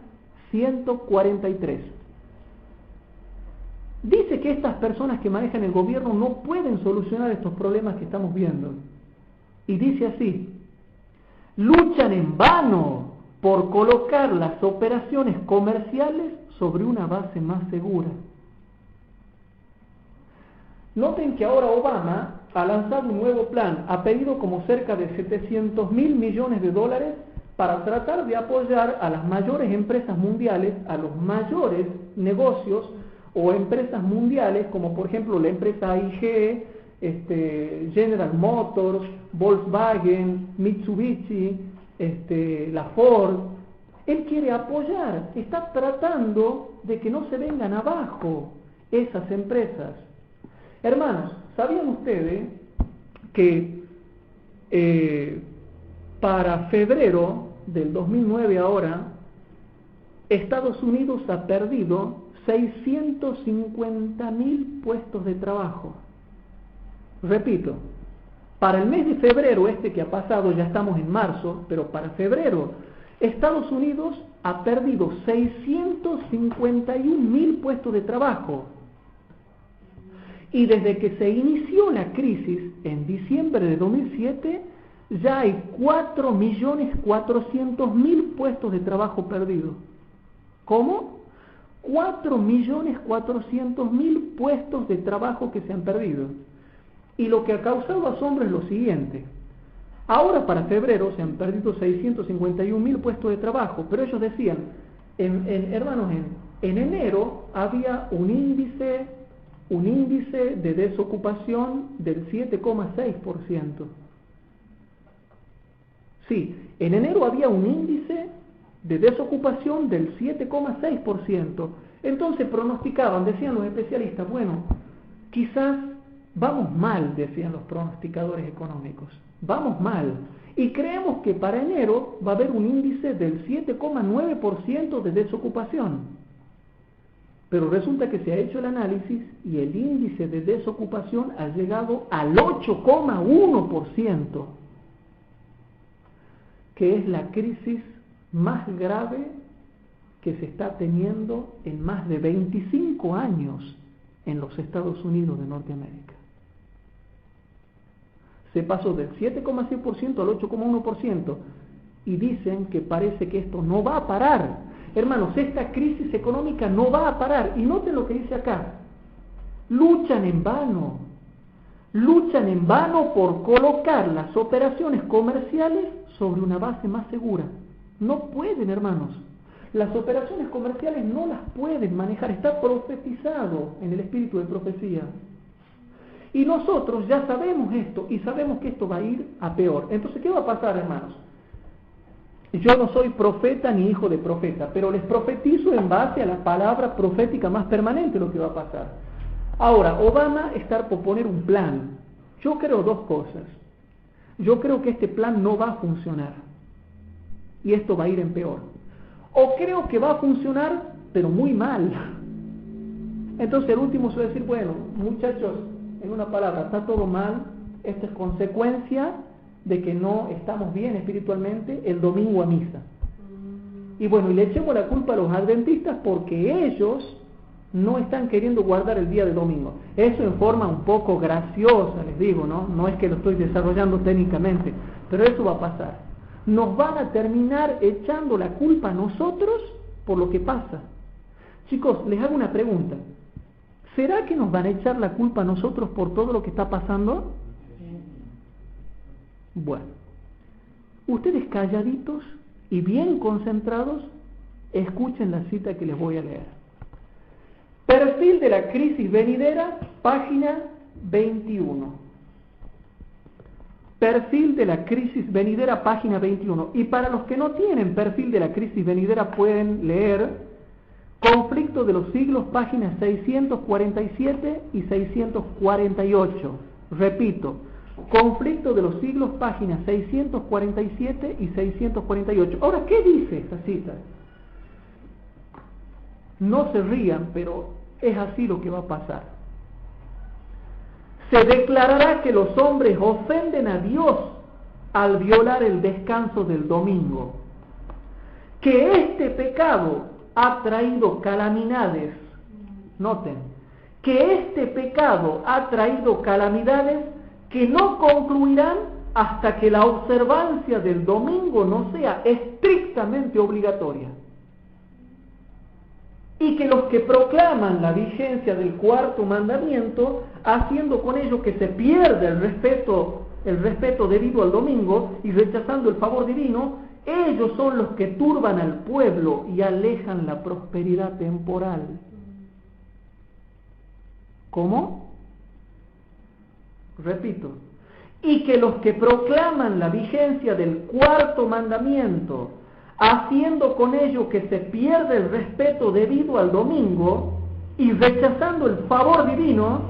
143. Dice que estas personas que manejan el gobierno no pueden solucionar estos problemas que estamos viendo. Y dice así: luchan en vano por colocar las operaciones comerciales sobre una base más segura. Noten que ahora Obama ha lanzado un nuevo plan, ha pedido como cerca de 700 mil millones de dólares para tratar de apoyar a las mayores empresas mundiales, a los mayores negocios o empresas mundiales, como por ejemplo la empresa AIG, General Motors, Volkswagen, Mitsubishi, la Ford. Él quiere apoyar, está tratando de que no se vengan abajo esas empresas. Hermanos, ¿sabían ustedes que para febrero del 2009 ahora, Estados Unidos ha perdido 650.000 puestos de trabajo? Repito, para el mes de febrero que ha pasado, ya estamos en marzo, pero para febrero, Estados Unidos ha perdido 651.000 puestos de trabajo. Y desde que se inició la crisis en diciembre de 2007, ya hay 4.400.000 puestos de trabajo perdidos. ¿Cómo? 4.400.000 puestos de trabajo que se han perdido. Y lo que ha causado asombro es lo siguiente. Ahora para febrero se han perdido 651.000 puestos de trabajo, pero ellos decían, hermanos, en enero había un índice de desocupación del 7,6%. Sí, en enero había un índice de desocupación del 7,6%. Entonces pronosticaban, decían los especialistas, bueno, quizás vamos mal, decían los pronosticadores económicos, vamos mal. Y creemos que para enero va a haber un índice del 7,9% de desocupación. Pero resulta que se ha hecho el análisis y el índice de desocupación ha llegado al 8,1%, que es la crisis más grave que se está teniendo en más de 25 años en los Estados Unidos de Norteamérica. Se pasó del 7,6% al 8,1%, y dicen que parece que esto no va a parar. Hermanos, esta crisis económica no va a parar. Y noten lo que dice acá. Luchan en vano por colocar las operaciones comerciales sobre una base más segura. No pueden, hermanos. Las operaciones comerciales no las pueden manejar. Está profetizado en el espíritu de profecía. Y nosotros ya sabemos esto y sabemos que esto va a ir a peor. Entonces, ¿qué va a pasar, hermanos? Yo no soy profeta ni hijo de profeta, pero les profetizo en base a la palabra profética más permanente lo que va a pasar. Ahora, Obama está por poner un plan. Yo creo dos cosas. Yo creo que este plan no va a funcionar. Y esto va a ir en peor. O creo que va a funcionar, pero muy mal. Entonces el último suele decir, bueno, muchachos, en una palabra, está todo mal. Esta es consecuencia de que no estamos bien espiritualmente el domingo a misa. Y bueno, y le echemos la culpa a los adventistas porque ellos no están queriendo guardar el día de domingo. Eso en forma un poco graciosa, les digo, ¿no? No es que lo estoy desarrollando técnicamente, pero eso va a pasar. Nos van a terminar echando la culpa a nosotros por lo que pasa. Chicos, les hago una pregunta. ¿Será que nos van a echar la culpa a nosotros por todo lo que está pasando? Bueno, ustedes calladitos y bien concentrados, escuchen la cita que les voy a leer. Perfil de la crisis venidera, página 21. Perfil de la crisis venidera, página 21. Y para los que no tienen perfil de la crisis venidera, pueden leer Conflicto de los siglos, páginas 647 y 648. Repito, Conflicto de los siglos, páginas 647 y 648. Ahora, ¿qué dice esta cita? No se rían, pero es así lo que va a pasar. Se declarará que los hombres ofenden a Dios al violar el descanso del domingo. Que este pecado ha traído calamidades. Noten, que este pecado ha traído calamidades que no concluirán hasta que la observancia del domingo no sea estrictamente obligatoria. Y que los que proclaman la vigencia del cuarto mandamiento, haciendo con ello que se pierda el respeto debido al domingo y rechazando el favor divino, ellos son los que turban al pueblo y alejan la prosperidad temporal. ¿Cómo? Repito, y que los que proclaman la vigencia del cuarto mandamiento, haciendo con ello que se pierda el respeto debido al domingo y rechazando el favor divino,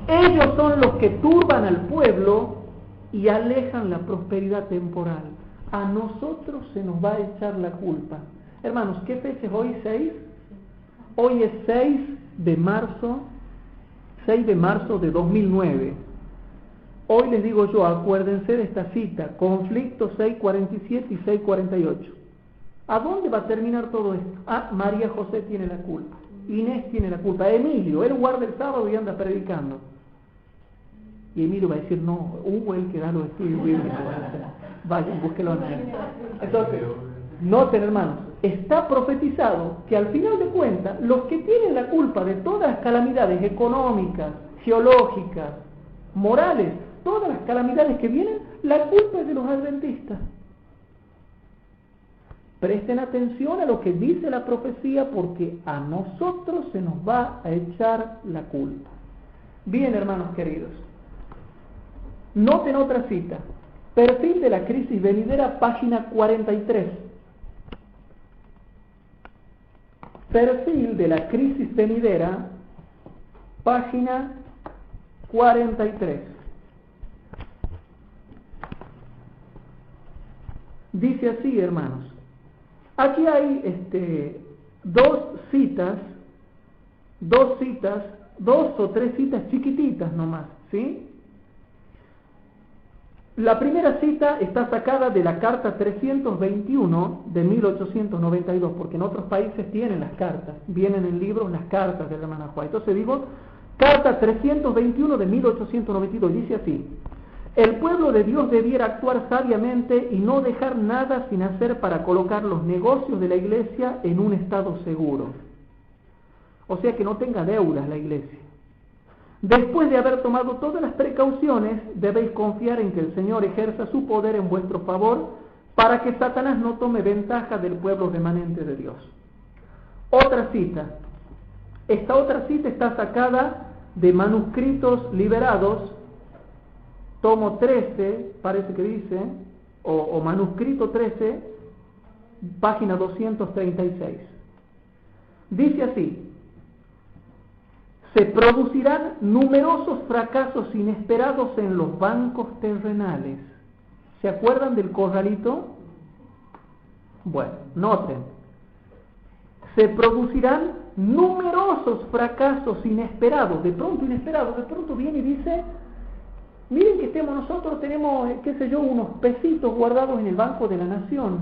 ellos son los que turban al pueblo y alejan la prosperidad temporal. A nosotros se nos va a echar la culpa. Hermanos, ¿qué fecha es hoy? 6. Hoy es 6 de marzo de 2009. Hoy les digo yo, acuérdense de esta cita, conflicto 647 y 648. ¿A dónde va a terminar todo esto? María José tiene la culpa, Inés tiene la culpa, Emilio, él guarda el sábado y anda predicando. Y Emilio va a decir, no, Hugo el que da los estudios bíblicos. Vayan, búsquelo en él. Entonces, noten, hermanos, está profetizado que al final de cuentas, los que tienen la culpa de todas las calamidades económicas, geológicas, morales, todas las calamidades que vienen, la culpa es de los adventistas. Presten atención a lo que dice la profecía porque a nosotros se nos va a echar la culpa. Bien, hermanos queridos. Noten otra cita. Perfil de la crisis venidera, página 43. Perfil de la crisis venidera, página 43. Dice así, hermanos. Aquí hay dos o tres citas chiquititas nomás, ¿sí? La primera cita está sacada de la carta 321 de 1892, porque en otros países tienen las cartas, vienen en libros las cartas de la hermana Juá. Entonces digo, carta 321 de 1892, dice así: El pueblo de Dios debiera actuar sabiamente y no dejar nada sin hacer para colocar los negocios de la iglesia en un estado seguro. O sea, que no tenga deudas la iglesia. Después de haber tomado todas las precauciones, debéis confiar en que el Señor ejerza su poder en vuestro favor para que Satanás no tome ventaja del pueblo remanente de Dios. Otra cita. Esta otra cita está sacada de Manuscritos Liberados, tomo 13, parece que dice, o manuscrito 13, página 236. Dice así: se producirán numerosos fracasos inesperados en los bancos terrenales. ¿Se acuerdan del corralito? Bueno, noten. Se producirán numerosos fracasos inesperados. De pronto viene y dice: miren que nosotros tenemos, qué sé yo, unos pesitos guardados en el Banco de la Nación.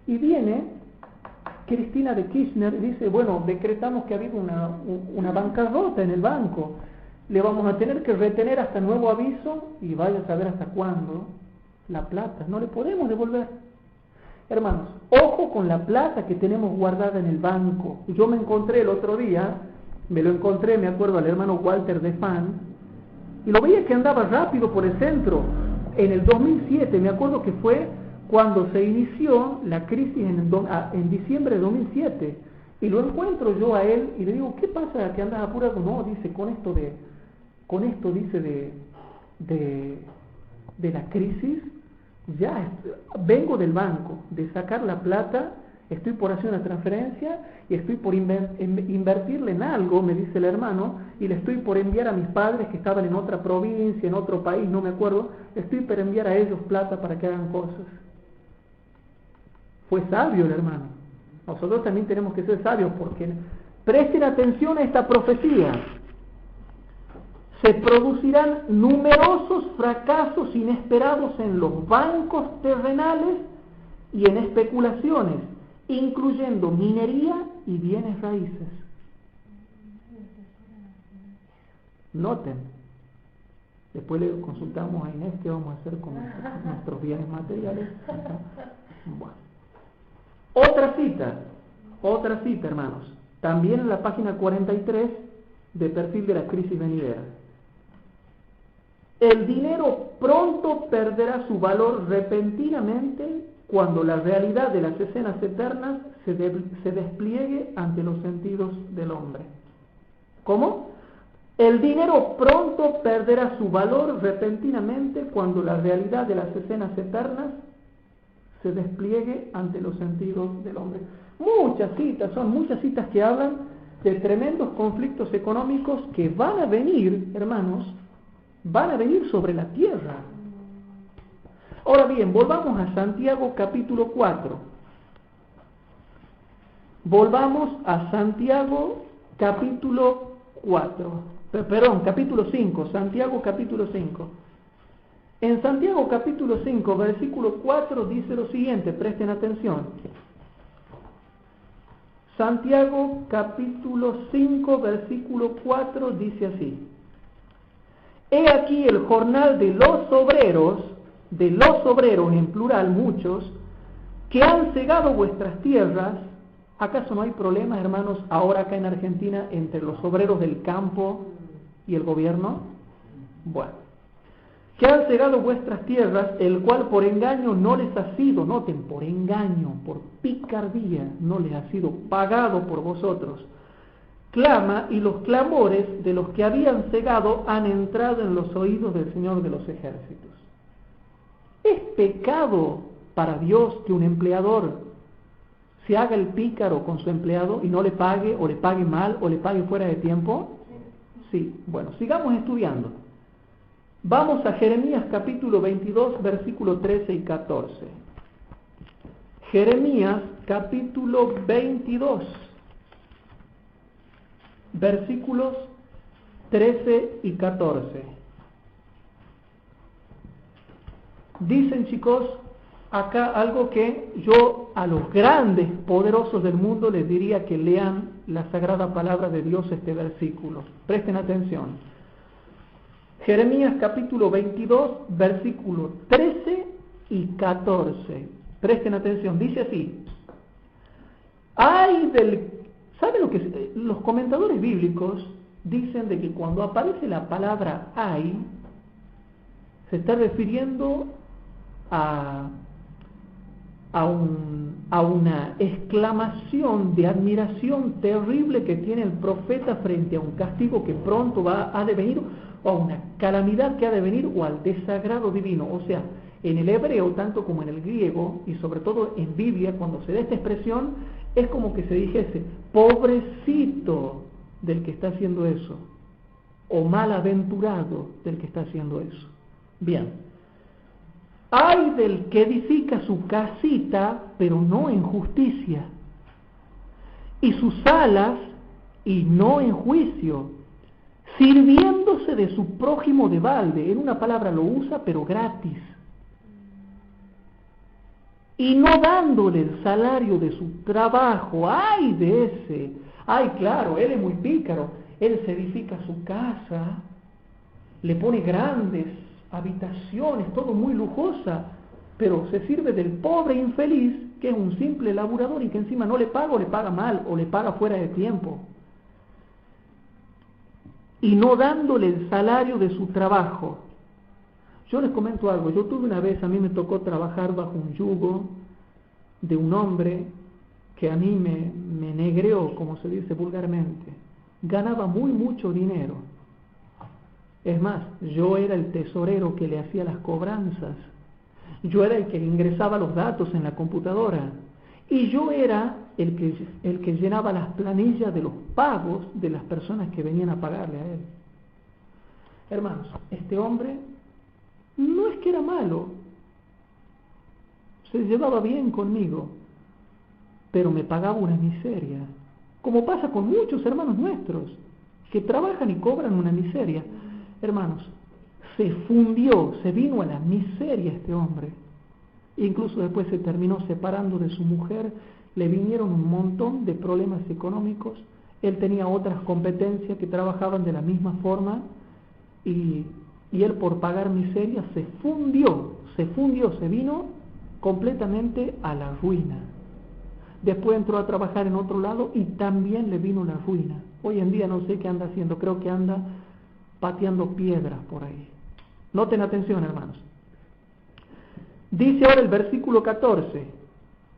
Y viene Cristina de Kirchner y dice: bueno, decretamos que ha habido una bancarrota en el banco, le vamos a tener que retener hasta nuevo aviso, y vaya a saber hasta cuándo la plata, no le podemos devolver. Hermanos, ojo con la plata que tenemos guardada en el banco. Yo me encontré el otro día, me acuerdo al hermano Walter de Fan, y lo veía que andaba rápido por el centro. En el 2007, me acuerdo que fue cuando se inició la crisis en diciembre de 2007, y lo encuentro yo a él y le digo: ¿qué pasa que andas apurado? No, dice, con esto dice de la crisis, ya vengo del banco de sacar la plata, estoy por hacer una transferencia y estoy por invertirle en algo, me dice el hermano, y le estoy por enviar a mis padres que estaban en otra provincia, en otro país, no me acuerdo, estoy por enviar a ellos plata para que hagan cosas. Fue sabio el hermano. Nosotros también tenemos que ser sabios, porque presten atención a esta profecía. Se producirán numerosos fracasos inesperados en los bancos terrenales y en especulaciones, incluyendo minería y bienes raíces. Noten. Después le consultamos a Inés qué vamos a hacer con nuestros bienes materiales. Bueno. Otra cita, hermanos, también en la página 43 de Perfil de la Crisis Venidera. El dinero pronto perderá su valor repentinamente cuando la realidad de las escenas eternas se despliegue ante los sentidos del hombre. ¿Cómo? El dinero pronto perderá su valor repentinamente cuando la realidad de las escenas eternas se despliegue ante los sentidos del hombre. Muchas citas que hablan de tremendos conflictos económicos que van a venir, hermanos, van a venir sobre la tierra. Ahora bien, volvamos a Santiago capítulo 4. Volvamos a Santiago capítulo 5, Santiago capítulo 5. En Santiago capítulo 5, versículo 4 dice lo siguiente, presten atención. Santiago capítulo 5, versículo 4 dice así: he aquí el jornal de los obreros en plural, muchos, que han cegado vuestras tierras. ¿Acaso no hay problemas, hermanos, ahora acá en Argentina entre los obreros del campo y el gobierno? Bueno. Que han cegado vuestras tierras, el cual por engaño no les ha sido, noten, por engaño, por picardía, no les ha sido pagado por vosotros. Clama, y los clamores de los que habían cegado han entrado en los oídos del Señor de los ejércitos. ¿Es pecado para Dios que un empleador se haga el pícaro con su empleado y no le pague, o le pague mal, o le pague fuera de tiempo? Sí. Bueno, sigamos estudiando. Vamos a Jeremías capítulo 22, versículo 13 y 14. Jeremías capítulo 22, versículos 13 y 14. Dicen, chicos, acá algo que yo a los grandes poderosos del mundo les diría que lean la sagrada palabra de Dios, este versículo. Presten atención. Jeremías capítulo 22, versículos 13 y 14. Presten atención, dice así. ¿Saben lo que los comentadores bíblicos dicen de que cuando aparece la palabra hay, se está refiriendo a una exclamación de admiración terrible que tiene el profeta frente a un castigo que pronto ha de venir, o a una calamidad que ha de venir, o al desagrado divino? O sea, en el hebreo, tanto como en el griego, y sobre todo en Biblia, cuando se da esta expresión, es como que se dijese, pobrecito del que está haciendo eso, o malaventurado del que está haciendo eso. Bien, ay del que edifica su casita, pero no en justicia, y sus alas, y no en juicio, sirviéndose de su prójimo de balde. En una palabra lo usa, pero gratis, y no dándole el salario de su trabajo. Ay de ese, ay claro, él es muy pícaro, él se edifica su casa, le pone grandes habitaciones, todo muy lujosa, pero se sirve del pobre infeliz, que es un simple laburador y que encima no le paga, o le paga mal, o le paga fuera de tiempo, y no dándole el salario de su trabajo. Yo les comento algo. Yo tuve una vez, a mí me tocó trabajar bajo un yugo de un hombre que a mí me negreó, como se dice vulgarmente. Ganaba mucho dinero. Es más, yo era el tesorero que le hacía las cobranzas. Yo era el que ingresaba los datos en la computadora. Y yo era el que llenaba las planillas de los pagos de las personas que venían a pagarle a él. Hermanos, este hombre no es que era malo, se llevaba bien conmigo, pero me pagaba una miseria, como pasa con muchos hermanos nuestros, que trabajan y cobran una miseria. Hermanos, se fundió, se vino a la miseria este hombre, incluso después se terminó separando de su mujer, le vinieron un montón de problemas económicos, él tenía otras competencias que trabajaban de la misma forma, y él por pagar miseria se fundió, se vino completamente a la ruina. Después entró a trabajar en otro lado y también le vino la ruina. Hoy en día no sé qué anda haciendo, creo que anda pateando piedras por ahí. Noten atención, hermanos. Dice ahora el versículo 14,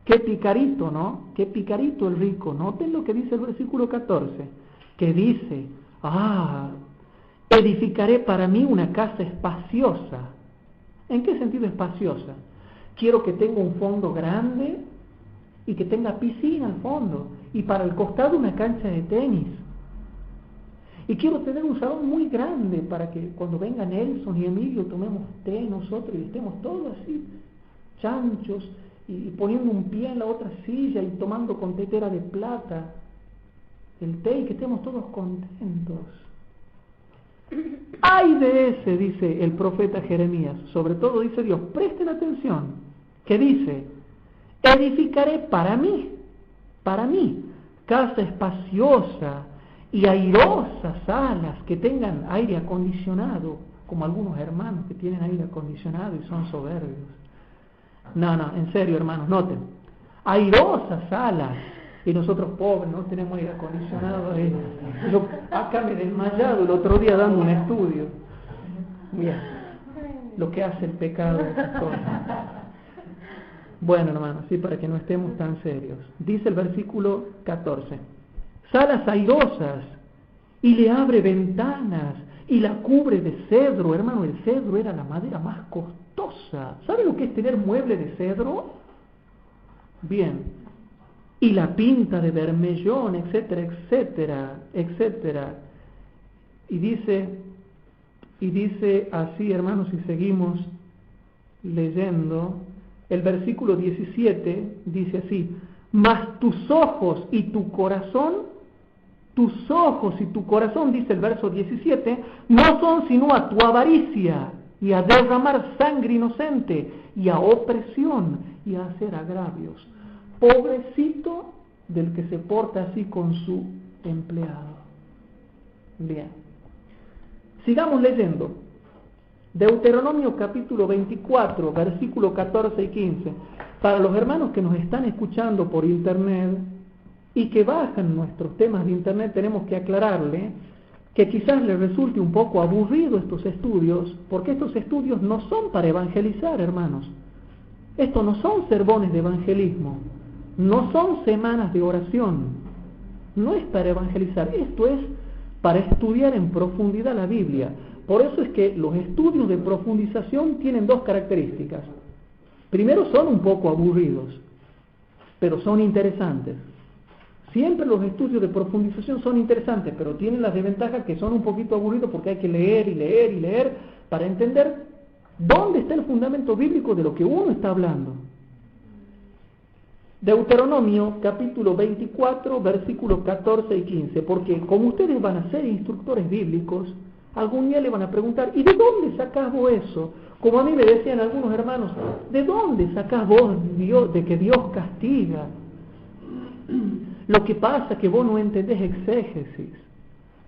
qué picarito, ¿no? Qué picarito el rico. Noten lo que dice el versículo 14, que dice, edificaré para mí una casa espaciosa. ¿En qué sentido espaciosa? Quiero que tenga un fondo grande y que tenga piscina al fondo, y para el costado una cancha de tenis. Y quiero tener un salón muy grande para que cuando venga Nelson y Emilio tomemos té nosotros y estemos todos así, chanchos, y poniendo un pie en la otra silla y tomando con tetera de plata el té, y que estemos todos contentos. ¡Ay de ese!, dice el profeta Jeremías, sobre todo dice Dios, presten atención, que dice, edificaré para mí, casa espaciosa y airosas salas que tengan aire acondicionado, como algunos hermanos que tienen aire acondicionado y son soberbios. No, en serio, hermanos, noten, airosas salas. Y nosotros pobres no tenemos aire acondicionado. Yo acá me he desmayado el otro día dando un estudio. Mira, lo que hace el pecado de estas cosas. Bueno, hermanos, sí, para que no estemos tan serios. Dice el versículo 14, salas airosas, y le abre ventanas, y la cubre de cedro. Hermano, el cedro era la madera más costosa. ¿Sabe lo que es tener mueble de cedro? Bien. Y la pinta de bermellón, etcétera, etcétera, etcétera. Y dice así, hermanos, si seguimos leyendo, el versículo 17 dice así, mas tus ojos y tu corazón, dice el verso 17, no son sino a tu avaricia, y a derramar sangre inocente, y a opresión, y a hacer agravios. Pobrecito del que se porta así con su empleado. Bien. Sigamos leyendo. Deuteronomio capítulo 24, versículo 14 y 15. Para los hermanos que nos están escuchando por internet y que bajan nuestros temas de internet, tenemos que aclararle que quizás les resulte un poco aburrido estos estudios, porque estos estudios no son para evangelizar, hermanos. Estos no son sermones de evangelismo, no son semanas de oración, no es para evangelizar, esto es para estudiar en profundidad la Biblia. Por eso es que los estudios de profundización tienen dos características. Primero, son un poco aburridos, pero son interesantes. Siempre los estudios de profundización son interesantes, pero tienen la desventaja que son un poquito aburridos porque hay que leer y leer y leer para entender dónde está el fundamento bíblico de lo que uno está hablando. Deuteronomio capítulo 24, versículos 14 y 15, porque como ustedes van a ser instructores bíblicos, algún día le van a preguntar, ¿y de dónde sacás vos eso? Como a mí me decían algunos hermanos, ¿de dónde sacás vos de que Dios castiga? Lo que pasa es que vos no entendés exégesis.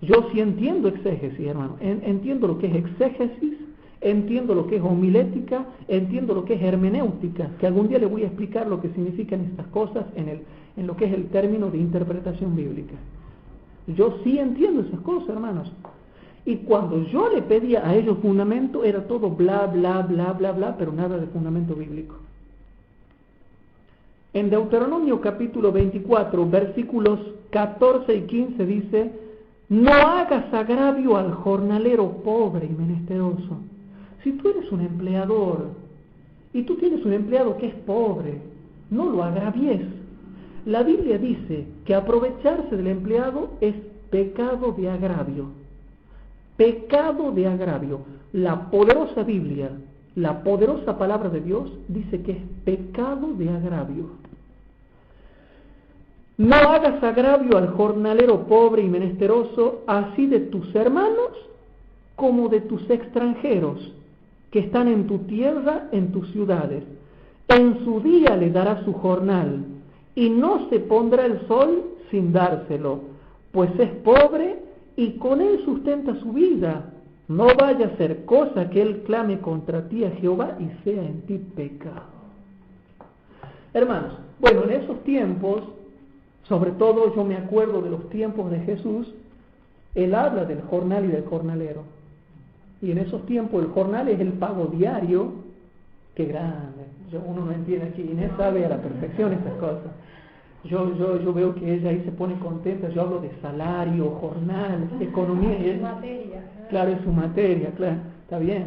Yo sí entiendo exégesis, hermano. Entiendo lo que es exégesis, entiendo lo que es homilética, entiendo lo que es hermenéutica, que algún día les voy a explicar lo que significan estas cosas en lo que es el término de interpretación bíblica. Yo sí entiendo esas cosas, hermanos. Y cuando yo le pedía a ellos fundamento, era todo bla, bla, bla, bla, bla, pero nada de fundamento bíblico. En Deuteronomio capítulo 24, versículos 14 y 15 dice, no hagas agravio al jornalero pobre y menesteroso. Si tú eres un empleador y tú tienes un empleado que es pobre, no lo agravies. La Biblia dice que aprovecharse del empleado es pecado de agravio. Pecado de agravio. La poderosa Biblia, la poderosa palabra de Dios dice que es pecado de agravio. No hagas agravio al jornalero pobre y menesteroso, así de tus hermanos como de tus extranjeros, que están en tu tierra, en tus ciudades. En su día le dará su jornal, y no se pondrá el sol sin dárselo, pues es pobre y con él sustenta su vida. No vaya a ser cosa que él clame contra ti a Jehová y sea en ti pecado. Hermanos, bueno, en esos tiempos, sobre todo yo me acuerdo de los tiempos de Jesús, él habla del jornal y del jornalero. Y en esos tiempos el jornal es el pago diario. Qué grande. Uno no entiende aquí. Inés sabe a la perfección estas cosas. Yo veo que ella ahí se pone contenta. Yo hablo de salario, jornal, economía. Es su materia. Claro, es su materia, claro. Está bien.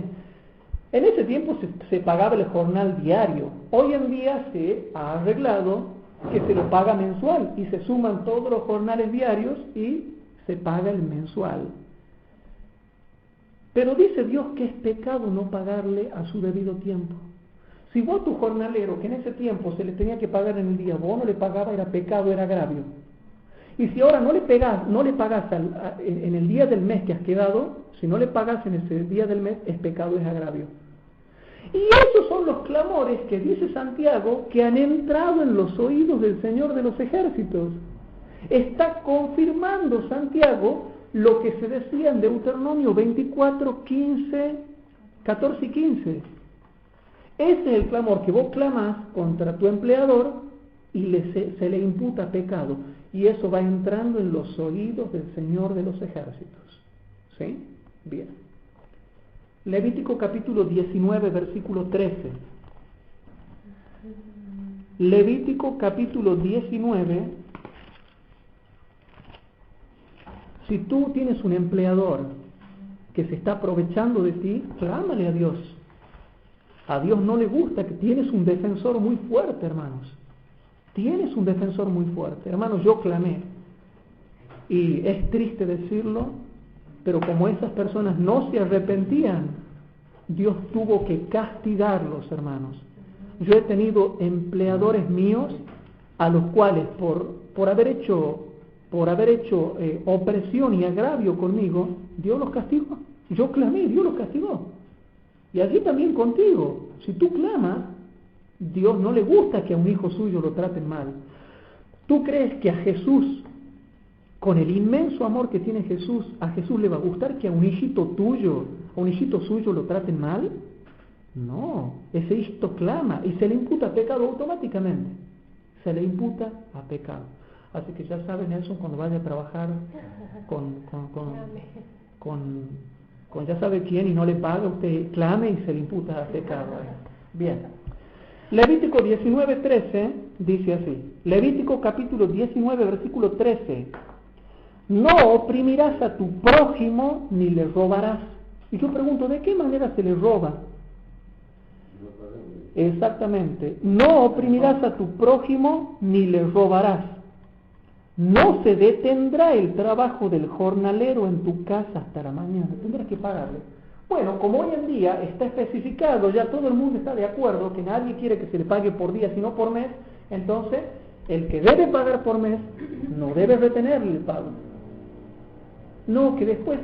En ese tiempo se pagaba el jornal diario. Hoy en día se ha arreglado que se lo paga mensual y se suman todos los jornales diarios y se paga el mensual. Pero dice Dios que es pecado no pagarle a su debido tiempo. Si vos tu jornalero, que en ese tiempo se le tenía que pagar en el día, vos no le pagabas, era pecado, era agravio. Y si ahora no le pagás en el día del mes que has quedado, si no le pagás en ese día del mes, es pecado, es agravio. Y esos son los clamores que dice Santiago que han entrado en los oídos del Señor de los ejércitos. Está confirmando Santiago lo que se decía en Deuteronomio 24, 14 y 15. Ese es el clamor que vos clamas contra tu empleador y se le imputa pecado. Y eso va entrando en los oídos del Señor de los ejércitos. ¿Sí? Bien. Levítico capítulo 19, versículo 13. Levítico capítulo 19. Si tú tienes un empleador que se está aprovechando de ti, clámale a Dios. A Dios no le gusta, que tienes un defensor muy fuerte, hermanos. Tienes un defensor muy fuerte. Hermanos, yo clamé. Y es triste decirlo, pero como esas personas no se arrepentían, Dios tuvo que castigarlos, hermanos. Yo he tenido empleadores míos a los cuales por haber hecho opresión y agravio conmigo, Dios los castigó. Yo clamé, Dios los castigó. Y así también contigo. Si tú clamas, Dios no le gusta que a un hijo suyo lo traten mal. ¿Tú crees que a Jesús, con el inmenso amor que tiene Jesús, a Jesús le va a gustar que a un hijito tuyo, a un hijito suyo lo traten mal? No, ese hijito clama y se le imputa pecado automáticamente. Se le imputa a pecado. Así que ya sabe, Nelson, cuando vaya a trabajar con ya sabe quién y no le paga, usted clame y se le imputa a pecado. Bien. Levítico 19:13 dice así. Levítico capítulo 19, versículo 13. No oprimirás a tu prójimo ni le robarás. Y yo pregunto, ¿de qué manera se le roba? Exactamente. No oprimirás a tu prójimo ni le robarás. No se detendrá el trabajo del jornalero en tu casa hasta la mañana. Tendrás que pagarle. Bueno, como hoy en día está especificado, ya todo el mundo está de acuerdo que nadie quiere que se le pague por día sino por mes, entonces el que debe pagar por mes no debe retenerle el pago. No, que después,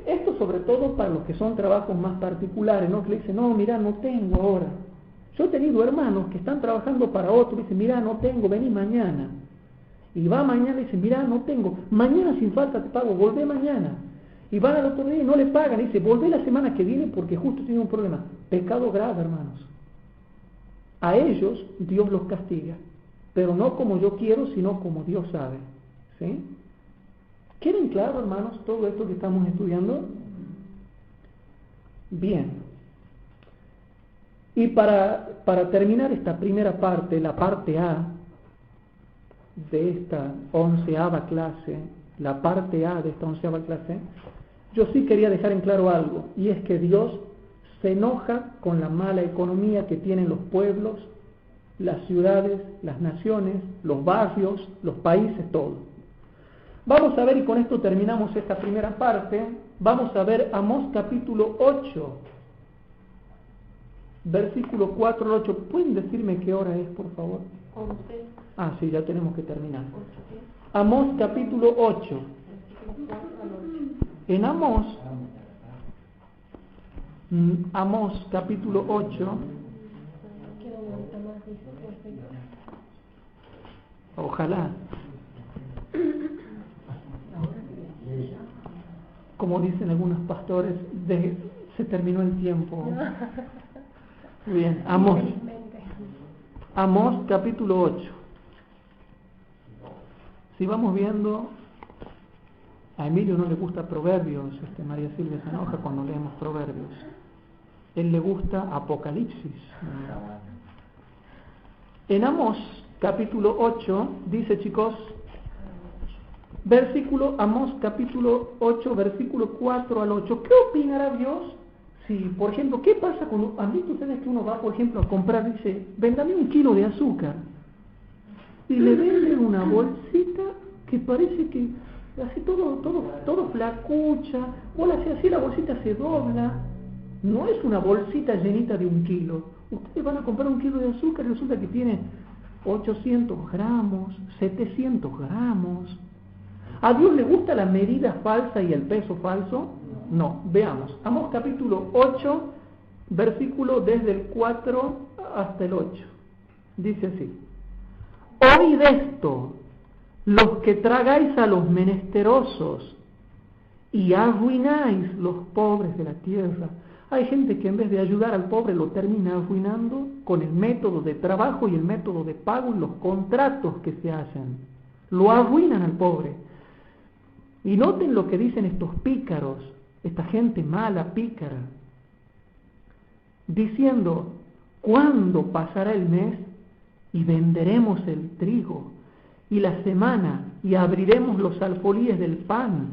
esto sobre todo para los que son trabajos más particulares, ¿no? Que le dicen, no, mira, no tengo ahora. Yo he tenido hermanos que están trabajando para otros, dicen, mira, no tengo, vení mañana. Y va mañana y dice, mira, no tengo, mañana sin falta te pago, volvé mañana. Y van al otro día y no le pagan, y dice, volvé la semana que viene porque justo tiene un problema. Pecado grave, hermanos. A ellos Dios los castiga, pero no como yo quiero, sino como Dios sabe. ¿Sí? ¿Quieren claro, hermanos, todo esto que estamos estudiando? Bien. Y para terminar esta primera parte, la parte A de esta 11ª clase, la parte A de esta 11ª clase, yo sí quería dejar en claro algo, y es que Dios se enoja con la mala economía que tienen los pueblos, las ciudades, las naciones, los barrios, los países, todo. Vamos a ver, y con esto terminamos esta primera parte, vamos a ver Amós capítulo 8, versículo 4 al 8. ¿Pueden decirme qué hora es, por favor? 11. Ah, sí, ya tenemos que terminar. Amós capítulo 8. En Amós capítulo 8, ojalá, como dicen algunos pastores, se terminó el tiempo. Bien, Amós capítulo 8. Si vamos viendo, a Emilio no le gusta Proverbios, María Silvia se enoja cuando leemos Proverbios. Él le gusta Apocalipsis. En Amós capítulo 8 dice, chicos, Amós capítulo 8, versículo 4 al 8. ¿Qué opinará Dios? Si, por ejemplo, ¿qué pasa cuando han visto ustedes que uno va, por ejemplo, a comprar, dice, véndame 1 kilo de azúcar? Y le venden una bolsita que parece que hace todo flacucha, o la hace así, la bolsita se dobla. No es una bolsita llenita de 1 kilo. Ustedes van a comprar 1 kilo de azúcar y resulta que tiene 800 gramos, 700 gramos. ¿A Dios le gusta la medida falsa y el peso falso? No, veamos. Amós capítulo 8, versículo desde el 4 hasta el 8. Dice así. Oíd esto, los que tragáis a los menesterosos y arruináis los pobres de la tierra. Hay gente que en vez de ayudar al pobre lo termina arruinando con el método de trabajo y el método de pago y los contratos que se hacen. Lo arruinan al pobre. Y noten lo que dicen estos pícaros, esta gente mala, pícara, diciendo, ¿cuándo pasará el mes y venderemos el trigo, y la semana, y abriremos los alfolíes del pan?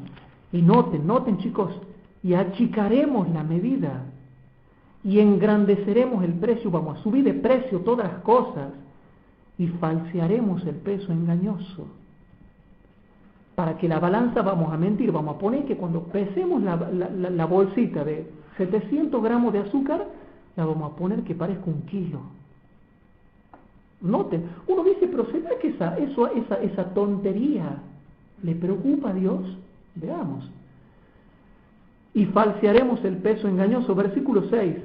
Y noten chicos, y achicaremos la medida, y engrandeceremos el precio, vamos a subir de precio todas las cosas, y falsearemos el peso engañoso. Para que la balanza vamos a mentir, vamos a poner que cuando pesemos la bolsita de 700 gramos de azúcar, la vamos a poner que parezca 1 kilo. Noten, uno dice, pero ¿será que esa tontería le preocupa a Dios? Veamos. Y falsearemos el peso engañoso, versículo 6,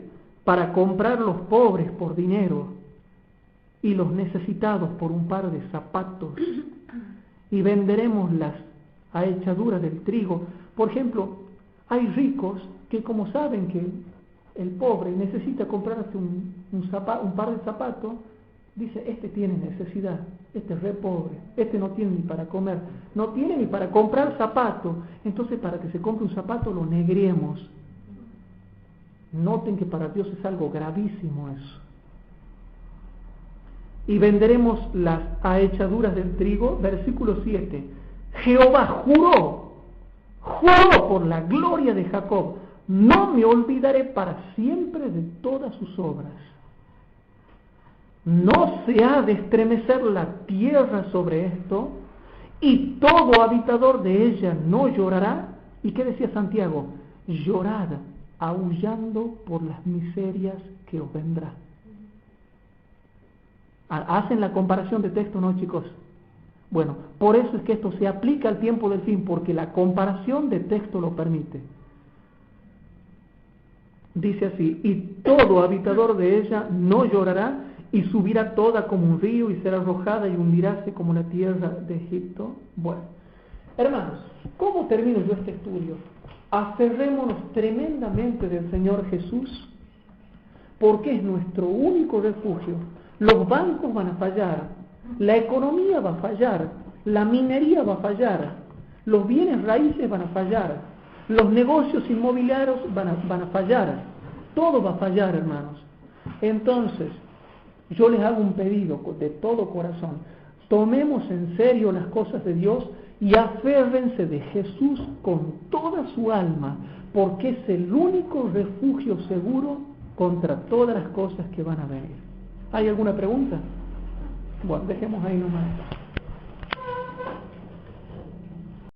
para comprar los pobres por dinero y los necesitados por un par de zapatos. Y venderemos las ahechaduras del trigo. Por ejemplo, hay ricos que como saben que el pobre necesita comprarse un par de zapatos, dice, este tiene necesidad, este es re pobre, este no tiene ni para comer, no tiene ni para comprar zapatos, entonces para que se compre un zapato lo negriemos. Noten que para Dios es algo gravísimo eso. Y venderemos las ahechaduras del trigo, versículo 7. Jehová juró por la gloria de Jacob, no me olvidaré para siempre de todas sus obras. No se ha de estremecer la tierra sobre esto, y todo habitador de ella no llorará. ¿Y qué decía Santiago? Llorad, aullando por las miserias que os vendrá. ¿Hacen la comparación de texto, no, chicos? Bueno, por eso es que esto se aplica al tiempo del fin, porque la comparación de texto lo permite. Dice así, y todo habitador de ella no llorará, y subirá toda como un río, y será arrojada y hundiráse como la tierra de Egipto. Bueno, hermanos, ¿cómo termino yo este estudio? Aferrémonos tremendamente del Señor Jesús, porque es nuestro único refugio. Los bancos van a fallar, la economía va a fallar, la minería va a fallar, los bienes raíces van a fallar, los negocios inmobiliarios van a fallar, todo va a fallar, hermanos. Entonces, yo les hago un pedido de todo corazón: tomemos en serio las cosas de Dios y aférrense de Jesús con toda su alma, porque es el único refugio seguro contra todas las cosas que van a venir. ¿Hay alguna pregunta? Bueno, dejemos ahí nomás.